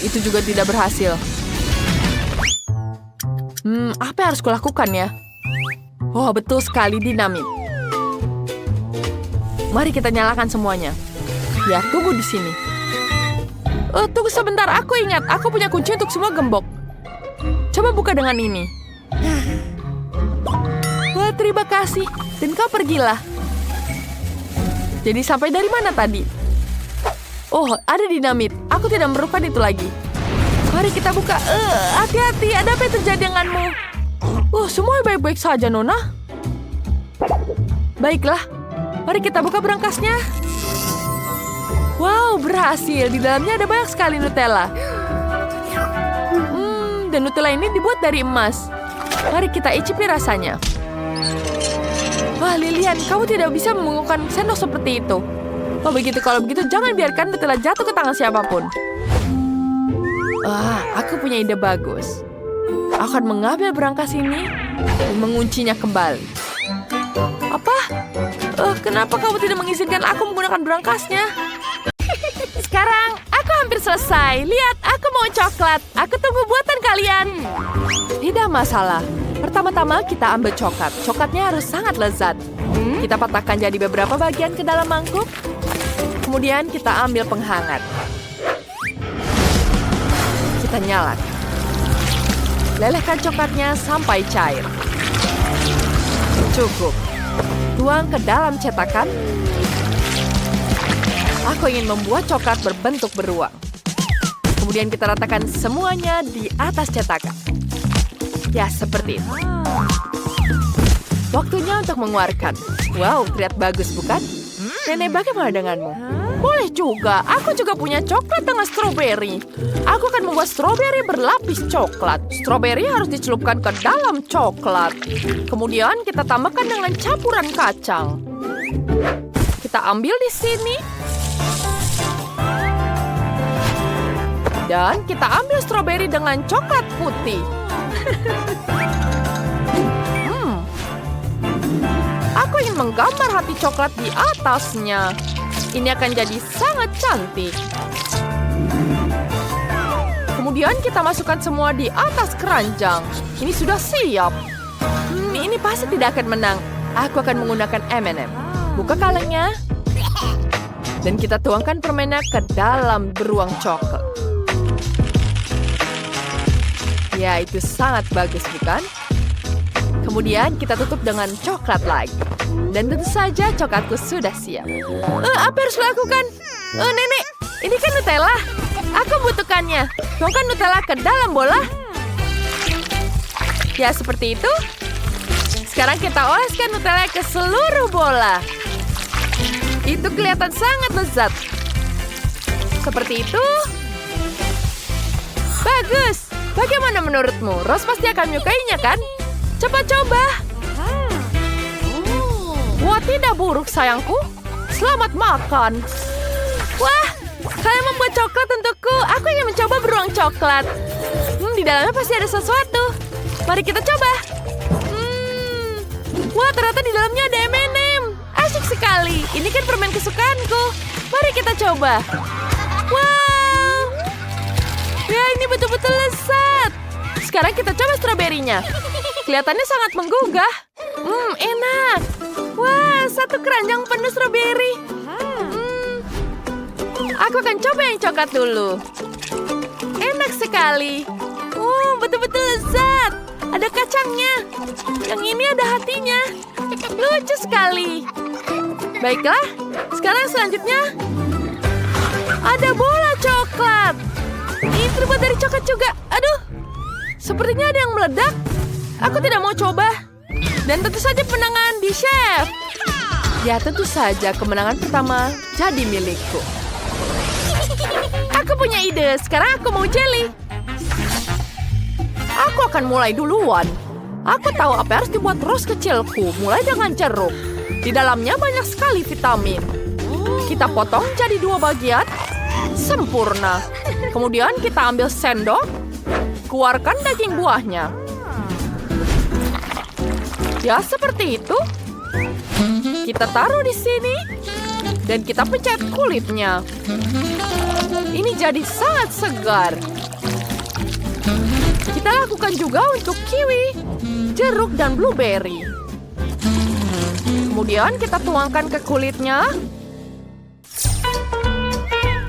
Itu juga tidak berhasil. Apa yang harus kulakukan ya? Oh, betul sekali, dinamit. Mari kita nyalakan semuanya. Ya, tunggu di sini. Tunggu sebentar, aku ingat. Aku punya kunci untuk semua gembok. Coba buka dengan ini. Wah, terima kasih. Dan kau pergilah. Jadi sampai dari mana tadi? Oh, ada dinamit. Aku tidak memerlukan itu lagi. Mari kita buka. Hati-hati, ada apa yang terjadi denganmu? Semua baik-baik saja, Nona. Baiklah. Mari kita buka berangkasnya. Wow, berhasil. Di dalamnya ada banyak sekali Nutella. Dan Nutella ini dibuat dari emas. Mari kita icipi rasanya. Wah, Lilian, kamu tidak bisa menggunakan sendok seperti itu. Kalau begitu, jangan biarkan Nutella jatuh ke tangan siapapun. Aku punya ide bagus. Aku akan mengambil berangkas ini dan menguncinya kembali. Apa? Kenapa kamu tidak mengizinkan aku menggunakan berangkasnya? Sekarang, aku hampir selesai. Lihat, aku mau coklat. Aku tunggu buatan kalian. Tidak masalah. Pertama-tama kita ambil coklat. Coklatnya harus sangat lezat. Kita patahkan jadi beberapa bagian ke dalam mangkuk. Kemudian kita ambil penghangat. Kita nyalakan. Lelehkan coklatnya sampai cair. Cukup. Tuang ke dalam cetakan. Aku ingin membuat coklat berbentuk beruang. Kemudian kita ratakan semuanya di atas cetakan. Ya, seperti itu. Waktunya untuk mengeluarkan. Wow, terlihat bagus, bukan? Nenek, bagaimana denganmu? Boleh juga. Aku juga punya coklat dengan stroberi. Aku akan membuat stroberi berlapis coklat. Stroberi harus dicelupkan ke dalam coklat. Kemudian kita tambahkan dengan campuran kacang. Kita ambil di sini. Dan kita ambil stroberi dengan coklat putih. Aku ingin menggambar hati coklat di atasnya. Ini akan jadi sangat cantik. Kemudian kita masukkan semua di atas keranjang. Ini sudah siap. Ini pasti tidak akan menang. Aku akan menggunakan M&M. Buka kalengnya. Dan kita tuangkan permennya ke dalam beruang coklat. Ya, itu sangat bagus, bukan? Kemudian kita tutup dengan coklat lagi. Dan tentu saja coklatku sudah siap. Apa harus lakukan? Nenek, ini kan Nutella. Aku butuhkannya. Tuangkan Nutella ke dalam bola. Ya, seperti itu. Sekarang kita oleskan Nutella ke seluruh bola. Itu kelihatan sangat lezat. Seperti itu. Bagus. Bagaimana menurutmu? Rose pasti akan menyukainya, kan? Coba-coba. Wah, tidak buruk, sayangku. Selamat makan. Wah, kalian membuat coklat untukku. Aku ingin mencoba beruang coklat. Di dalamnya pasti ada sesuatu. Mari kita coba. Wah, ternyata di dalamnya ada M&M. Asyik sekali. Ini kan permen kesukaanku. Mari kita coba. Wow. Ya, ini betul-betul lezat. Sekarang kita coba stroberinya. Kelihatannya sangat menggugah. Enak. Wah, satu keranjang penuh stroberi. Aku akan coba yang coklat dulu. Enak sekali. Betul-betul lezat. Ada kacangnya. Yang ini ada hatinya. Lucu sekali. Baiklah, sekarang selanjutnya. Ada bola coklat. Ini terbuat dari coklat juga. Aduh, sepertinya ada yang meledak. Aku tidak mau coba. Dan tentu saja kemenangan di chef. Ya, tentu saja kemenangan pertama jadi milikku. Aku punya ide. Sekarang aku mau jelly. Aku akan mulai duluan. Aku tahu apa yang harus dibuat Rose kecilku. Mulai dengan jeruk. Di dalamnya banyak sekali vitamin. Kita potong jadi 2 bagian. Sempurna. Kemudian kita ambil sendok. Keluarkan daging buahnya. Ya, seperti itu. Kita taruh di sini. Dan kita pencet kulitnya. Ini jadi sangat segar. Kita lakukan juga untuk kiwi, jeruk, dan blueberry. Kemudian kita tuangkan ke kulitnya.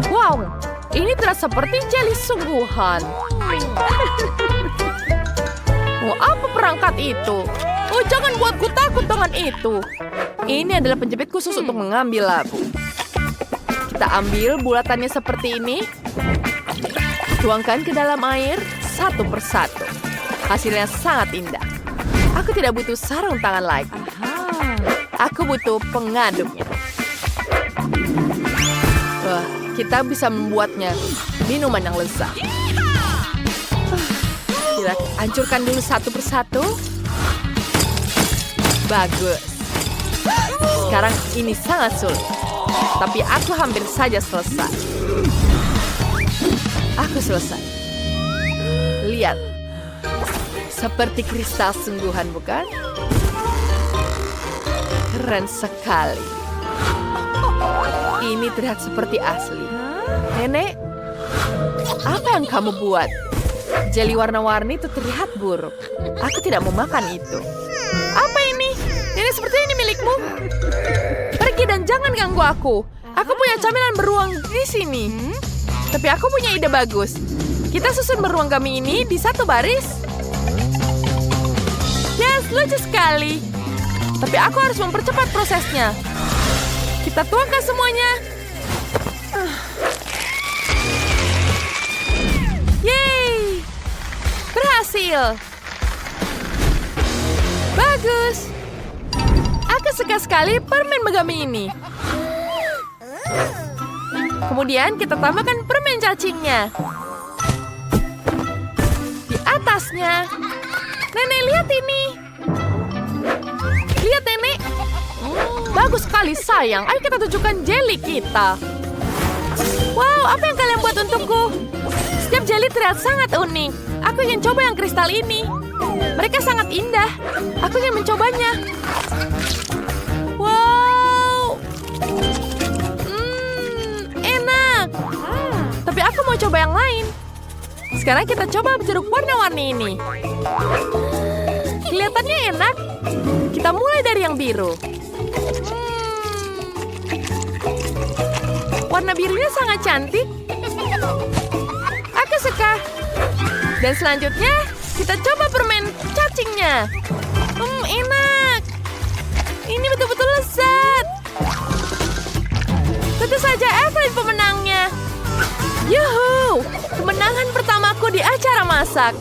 Wow, ini terasa seperti jelly sungguhan. Apa perangkat itu? Jangan buatku takut dengan itu. Ini adalah penjepit khusus untuk mengambil labu. Kita ambil bulatannya seperti ini. Tuangkan ke dalam air satu persatu. Hasilnya sangat indah. Aku tidak butuh sarung tangan lagi. Aku butuh pengaduknya. Wah, kita bisa membuatnya minuman yang lezat. Kita hancurkan dulu satu persatu. Bagus. Sekarang ini sangat sulit. Tapi aku hampir saja selesai. Aku selesai. Lihat. Seperti kristal sungguhan, bukan? Keren sekali. Ini terlihat seperti asli. Nenek, apa yang kamu buat? Jeli warna-warni itu terlihat buruk. Aku tidak mau makan itu. Apa ini? Nenek, seperti ini milikmu. Pergi dan jangan ganggu aku. Aku punya camilan beruang di sini. Tapi aku punya ide bagus. Kita susun beruang kami ini di satu baris. Yes, lucu sekali. Tapi aku harus mempercepat prosesnya. Kita tuangkan semuanya. Yeay! Berhasil. Bagus. Aku suka sekali permen megami ini. Kemudian kita tambahkan permen cacingnya. Di atasnya. Nenek, lihat ini. Lihat, Nenek. Bagus sekali, sayang. Ayo kita tunjukkan jelly kita. Wow, apa yang kalian buat untukku? Setiap jelly terlihat sangat unik. Aku ingin coba yang kristal ini. Mereka sangat indah. Aku ingin mencobanya. yang lain. Sekarang kita coba jeruk warna-warni ini. Kelihatannya enak. Kita mulai dari yang biru. Warna birunya sangat cantik. Aku suka. Dan selanjutnya, kita coba permen cacingnya. Enak. Ini betul-betul lezat. Tentu saja Evelyn pemenangnya. Yuhu! Kemenangan pertamaku di acara masak.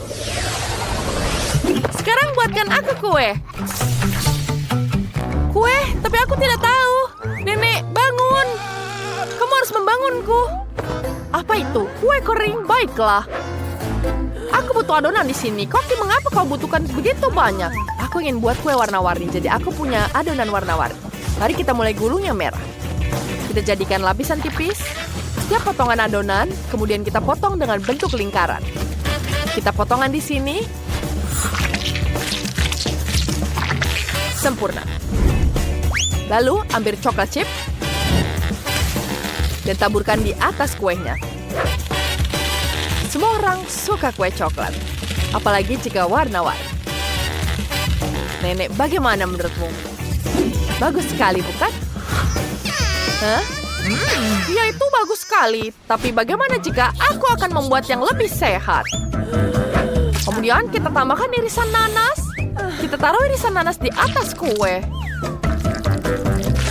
Sekarang buatkan aku kue. Kue? Tapi aku tidak tahu. Nenek, bangun. Kamu harus membangunku. Apa itu? Kue kering? Baiklah. Aku butuh adonan di sini. Koki, mengapa kau butuhkan begitu banyak? Aku ingin buat kue warna-warni, jadi aku punya adonan warna-warni. Mari kita mulai gulung yang merah. Kita jadikan lapisan tipis. Setiap potongan adonan, kemudian kita potong dengan bentuk lingkaran. Kita potongan di sini. Sempurna. Lalu ambil coklat chip dan taburkan di atas kuenya. Semua orang suka kue coklat, apalagi jika warna-warni. Nenek, bagaimana menurutmu? Bagus sekali, bukan? Hah? Ya, itu bagus sekali. Tapi bagaimana jika aku akan membuat yang lebih sehat? Kemudian kita tambahkan irisan nanas. Kita taruh irisan nanas di atas kue.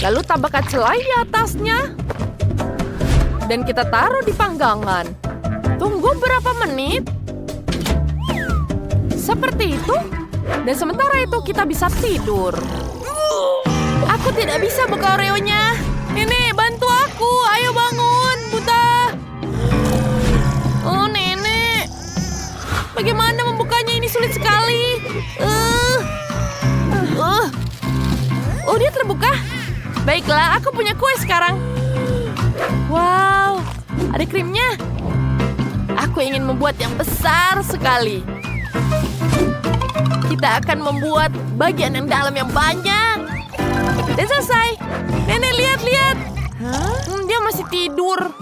Lalu tambahkan selai di atasnya. Dan kita taruh di panggangan. Tunggu berapa menit. Seperti itu. Dan sementara itu kita bisa tidur. Aku tidak bisa buka Oreo-nya. Nenek, bantu aku. Ayo bangun, Buta. Oh, Nenek. Bagaimana membukanya? Ini sulit sekali. Oh, dia terbuka. Baiklah, aku punya kue sekarang. Wow, ada krimnya. Aku ingin membuat yang besar sekali. Kita akan membuat bagian yang dalam yang banyak. Dan selesai. Nenek, lihat. Dia masih tidur.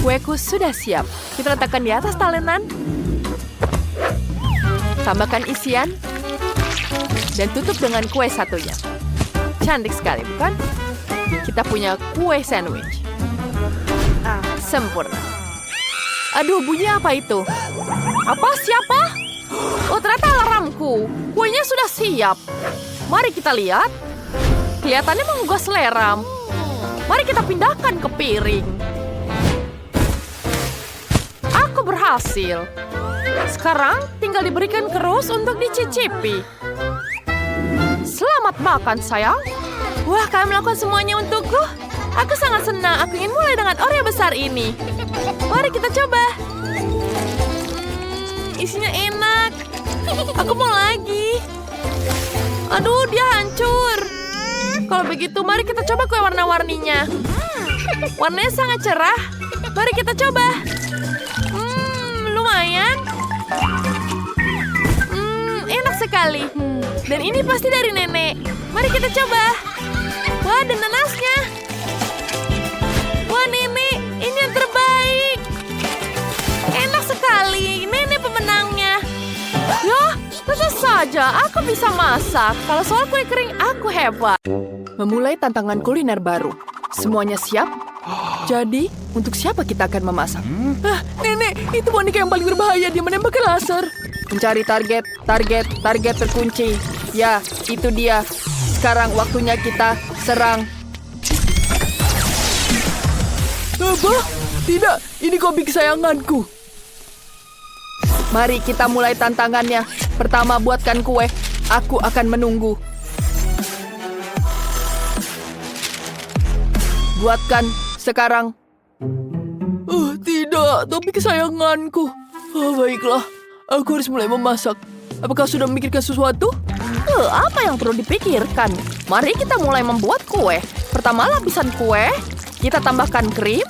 Kueku sudah siap. Kita letakkan di atas talenan. Tambahkan isian. Dan tutup dengan kue satunya. Cantik sekali, bukan? Kita punya kue sandwich. Sempurna. Aduh, bunyi apa itu? Apa? Siapa? Oh, ternyata alarmku. Kuenya sudah siap. Mari kita lihat. Kelihatannya menggugah selera. Mari kita pindahkan ke piring. Aku berhasil. Sekarang tinggal diberikan kerus untuk dicicipi. Selamat makan, sayang. Wah, kalian melakukan semuanya untukku. Aku sangat senang. Aku ingin mulai dengan Oreo besar ini. Mari kita coba. Isinya enak. Aku mau lagi. Aduh, dia hancur. Kalau begitu, mari kita coba kue warna-warninya. Warnanya sangat cerah. Mari kita coba. Lumayan. Enak sekali. Dan ini pasti dari nenek. Mari kita coba. Wah, ada nanasnya. Wah, nenek, ini yang terbaik. Enak sekali. Nenek pemenangnya. Yah, tentu saja aku bisa masak. Kalau soal kue kering, aku hebat. Memulai tantangan kuliner baru. Semuanya siap? Jadi, untuk siapa kita akan memasak? Nenek, itu boneka yang paling berbahaya. Dia menembakkan laser. Mencari target terkunci. Ya, itu dia. Sekarang waktunya kita serang. Apa? Tidak, ini kopi kesayanganku. Mari kita mulai tantangannya. Pertama, buatkan kue. Aku akan menunggu. Buatkan sekarang. Tidak, topi kesayanganku. Baiklah, aku harus mulai memasak. Apakah sudah memikirkan sesuatu? Apa yang perlu dipikirkan? Mari kita mulai membuat kue. Pertama, lapisan kue. Kita tambahkan krim.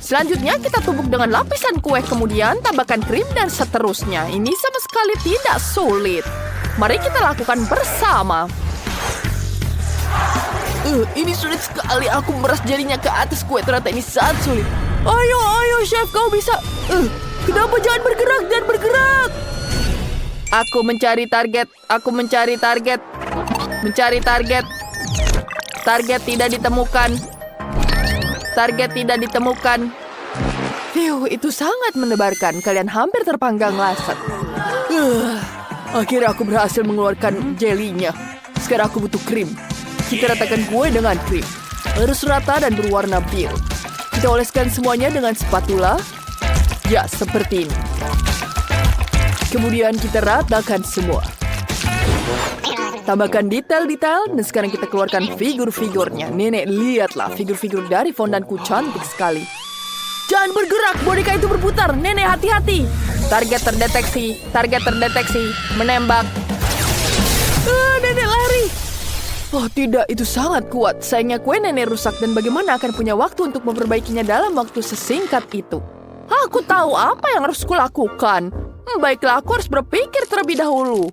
Selanjutnya, kita tumbuk dengan lapisan kue. Kemudian, tambahkan krim dan seterusnya. Ini sama sekali tidak sulit. Mari kita lakukan bersama. Ini sulit sekali. Aku meras jarinya ke atas kue. Ternyata ini sangat sulit. Ayo, chef, kau bisa. Kenapa jangan bergerak? Aku mencari target. Mencari target. Target tidak ditemukan. Itu sangat mendebarkan. Kalian hampir terpanggang lasat. Akhirnya aku berhasil mengeluarkan jelinya. Sekarang aku butuh krim. Kita ratakan kue dengan krim. Harus rata dan berwarna biru. Kita oleskan semuanya dengan spatula. Ya, seperti ini. Kemudian kita ratakan semua. Tambahkan detail-detail, dan sekarang kita keluarkan figur-figurnya. Nenek, lihatlah, figur-figur dari fondanku cantik sekali. Jangan bergerak, boneka itu berputar. Nenek, hati-hati. Target terdeteksi. Menembak. Nenek lari. Oh tidak, itu sangat kuat. Sayangnya kue nenek rusak, dan bagaimana akan punya waktu untuk memperbaikinya dalam waktu sesingkat itu. Aku tahu apa yang harus kulakukan. Baiklah, aku harus berpikir terlebih dahulu.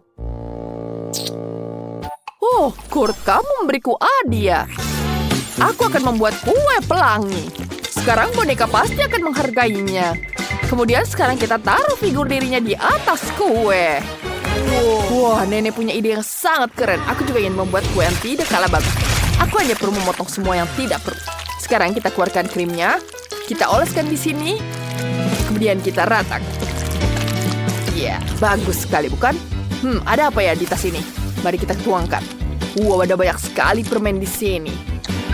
Oh, Kurt, kamu memberiku hadiah. Aku akan membuat kue pelangi. Sekarang boneka pasti akan menghargainya. Kemudian sekarang kita taruh figur dirinya di atas kue. Wah, nenek punya ide yang sangat keren. Aku juga ingin membuat kue yang tidak kalah bagus. Aku hanya perlu memotong semua yang tidak perlu. Sekarang kita keluarkan krimnya. Kita oleskan di sini. Kemudian kita ratakan. Ya, bagus sekali, bukan? Ada apa ya di tas ini? Mari kita tuangkan. Wow, ada banyak sekali permen di sini.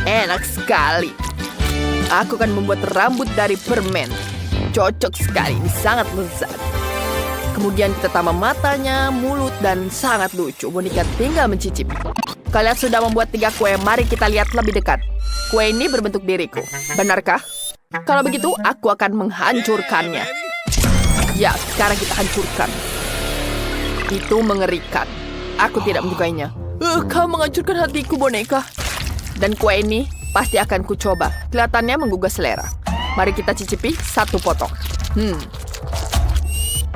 Enak sekali. Aku akan membuat rambut dari permen. Cocok sekali, ini sangat lezat. Kemudian kita tambah matanya, mulut, dan sangat lucu. Boneka tinggal mencicipi. Kalian sudah membuat 3 kue, mari kita lihat lebih dekat. Kue ini berbentuk diriku, benarkah? Kalau begitu, aku akan menghancurkannya. Ya, sekarang kita hancurkan. Itu mengerikan. Aku tidak menyukainya. Kau menghancurkan hatiku, boneka. Dan kue ini pasti akan kucoba. Kelihatannya menggugah selera. Mari kita cicipi 1 potong.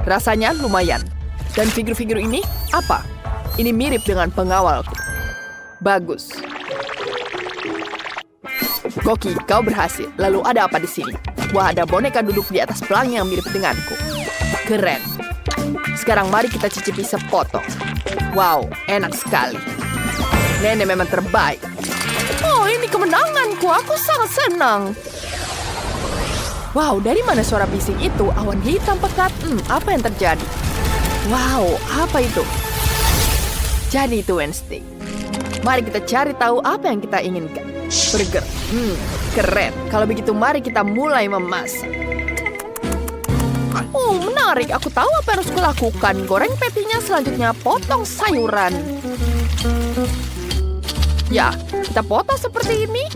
Rasanya lumayan. Dan figur-figur ini apa? Ini mirip dengan pengawalku. Bagus. Koki, kau berhasil. Lalu ada apa di sini? Wah, ada boneka duduk di atas pelangi yang mirip denganku. Keren. Sekarang mari kita cicipi sepotong. Wow, enak sekali. Nenek memang terbaik. Oh, ini kemenanganku. Aku sangat senang. Wow, dari mana suara bising itu? Awan hitam pekat. Apa yang terjadi? Wow, apa itu? Jadi itu Wednesday. Mari kita cari tahu apa yang kita inginkan. Burger. Keren. Kalau begitu mari kita mulai memasak. Oh, menarik. Aku tahu apa yang harus kulakukan. Goreng patinya, selanjutnya potong sayuran. Ya, kita potong seperti ini.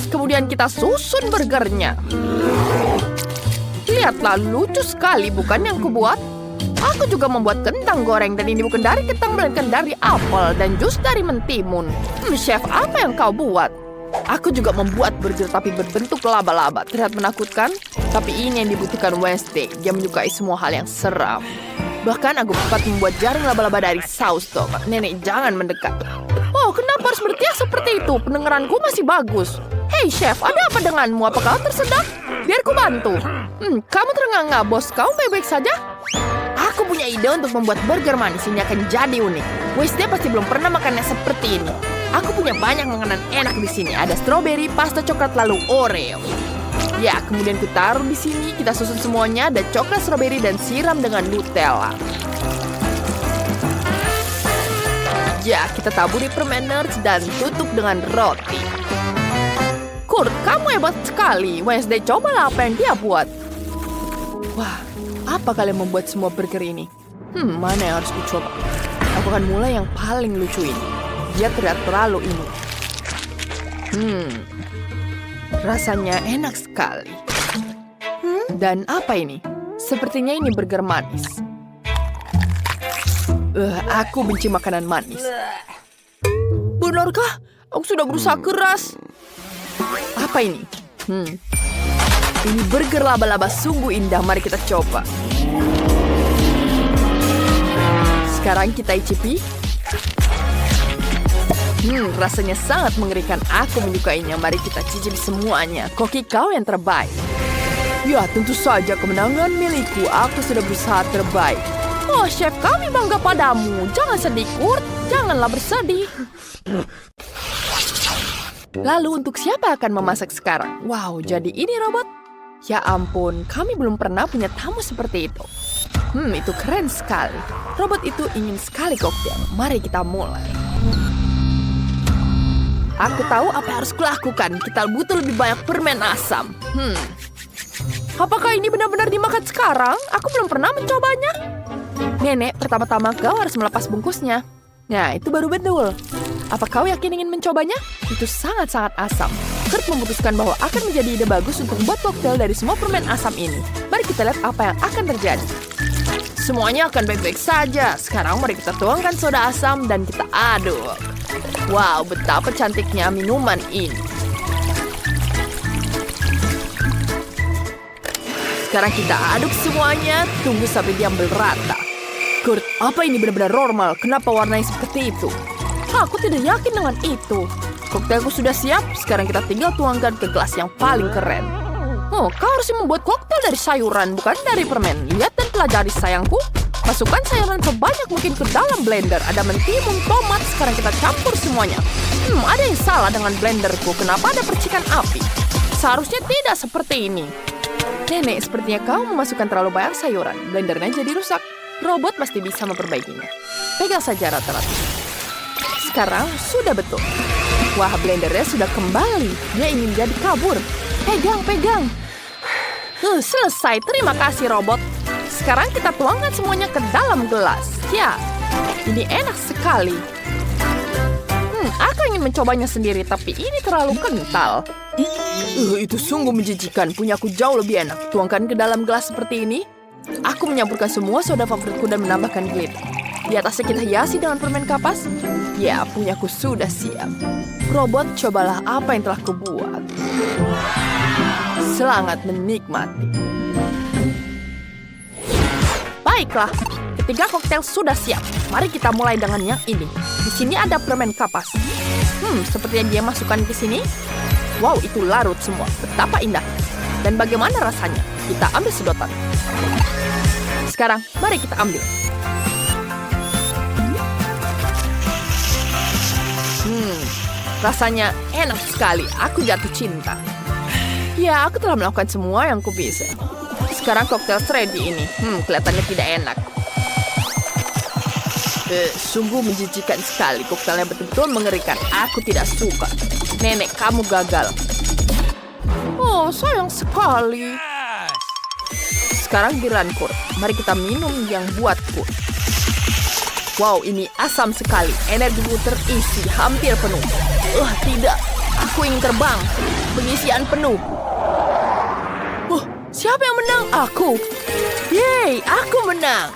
Kemudian kita susun burgernya. Lihatlah, lucu sekali bukan yang kubuat? Aku juga membuat kentang goreng, dan ini bukan dari kentang melainkan dari apel dan jus dari mentimun. Chef, apa yang kau buat? Aku juga membuat burger tapi berbentuk laba-laba. Terlihat menakutkan, tapi ini yang dibutuhkan Wednesday. Dia menyukai semua hal yang seram. Bahkan aku sempat membuat jaring laba-laba dari saus tomat. Nenek, jangan mendekat. Oh, kenapa harus berteriak seperti itu? Pendengaranku masih bagus. Hei, chef, ada apa denganmu? Apa kau tersedak? Biar ku bantu. Kamu terengah-engah, bos. Kau baik-baik saja? Aku punya ide untuk membuat burger manis. Ini akan jadi unik. Wednesday pasti belum pernah makannya seperti ini. Aku punya banyak makanan enak di sini. Ada strawberry, pasta coklat, lalu Oreo. Ya, kemudian ku taruh di sini. Kita susun semuanya. Ada coklat, strawberry, dan siram dengan Nutella. Ya, kita taburi permen nerds dan tutup dengan roti. Kurt, kamu hebat sekali. Wednesday, cobalah apa yang dia buat. Wah, apa kalian membuat semua burger ini? Mana yang harus kucoba? Aku akan mulai yang paling lucu ini. Dia terlihat terlalu ini. Rasanya enak sekali. Dan apa ini? Sepertinya ini burger manis. Aku benci makanan manis. Benarkah? Aku sudah berusaha keras. Apa ini? Ini burger laba-laba sungguh indah. Mari kita coba. Sekarang kita icipi. Rasanya sangat mengerikan. Aku menyukainya. Mari kita cicipi semuanya. Koki kau yang terbaik. Ya, tentu saja kemenangan milikku. Aku sudah berusaha terbaik. Oh, chef, kami bangga padamu. Jangan sedih, Kurt. Janganlah bersedih. Lalu untuk siapa akan memasak sekarang? Wow, jadi ini robot? Ya ampun, kami belum pernah punya tamu seperti itu. Itu keren sekali. Robot itu ingin sekali koktail. Mari kita mulai. Aku tahu apa yang harus kulakukan. Kita butuh lebih banyak permen asam. Apakah ini benar-benar dimakan sekarang? Aku belum pernah mencobanya. Nenek, pertama-tama kau harus melepas bungkusnya. Nah, itu baru betul. Apa kau yakin ingin mencobanya? Itu sangat-sangat asam. Kurt memutuskan bahwa akan menjadi ide bagus untuk membuat koktail dari semua permen asam ini. Mari kita lihat apa yang akan terjadi. Semuanya akan baik-baik saja. Sekarang mari kita tuangkan soda asam dan kita aduk. Wow, betapa cantiknya minuman ini. Sekarang kita aduk semuanya, tunggu sampai dia berata. Kurt, apa ini benar-benar normal? Kenapa warnanya seperti itu? Aku tidak yakin dengan itu. Koktailku sudah siap, sekarang kita tinggal tuangkan ke gelas yang paling keren. Oh, kau harus membuat koktail dari sayuran, bukan dari permen. Lihat dan pelajari sayangku. Masukkan sayuran sebanyak mungkin ke dalam blender. Ada mentimun, tomat, sekarang kita campur semuanya. Ada yang salah dengan blenderku. Kenapa ada percikan api? Seharusnya tidak seperti ini. Nenek, sepertinya kau memasukkan terlalu banyak sayuran. Blendernya jadi rusak. Robot pasti bisa memperbaikinya. Pegang saja rata-rata. Sekarang sudah betul. Wah, blendernya sudah kembali. Dia ingin jadi kabur. Pegang. Selesai. Terima kasih, robot. Sekarang kita tuangkan semuanya ke dalam gelas. Ya, ini enak sekali. Aku ingin mencobanya sendiri, tapi ini terlalu kental. Itu sungguh menjijikan. Punyaku jauh lebih enak. Tuangkan ke dalam gelas seperti ini. Aku menyampurkan semua soda favoritku dan menambahkan glitter. Di atasnya kita hiasi dengan permen kapas. Ya, punyaku sudah siap. Robot, cobalah apa yang telah kubuat. Selamat menikmati. Baiklah, ketiga koktail sudah siap. Mari kita mulai dengan yang ini. Di sini ada permen kapas. Sepertinya dia masukkan ke sini. Wow, itu larut semua. Betapa indah. Dan bagaimana rasanya? Kita ambil sedotan. Sekarang, mari kita ambil. Rasanya enak sekali. Aku jatuh cinta. Ya, aku telah melakukan semua yang ku bisa. Sekarang koktail ready ini. Kelihatannya tidak enak. Sungguh menjijikan sekali. Koktailnya betul-betul mengerikan. Aku tidak suka. Nenek, kamu gagal. Oh, sayang sekali. Sekarang giliran Kurt. Mari kita minum yang buatku. Wow, ini asam sekali. Energiku terisi hampir penuh. Tidak. Aku ingin terbang. Pengisian penuh. Siapa yang menang? Aku. Yeay, aku menang.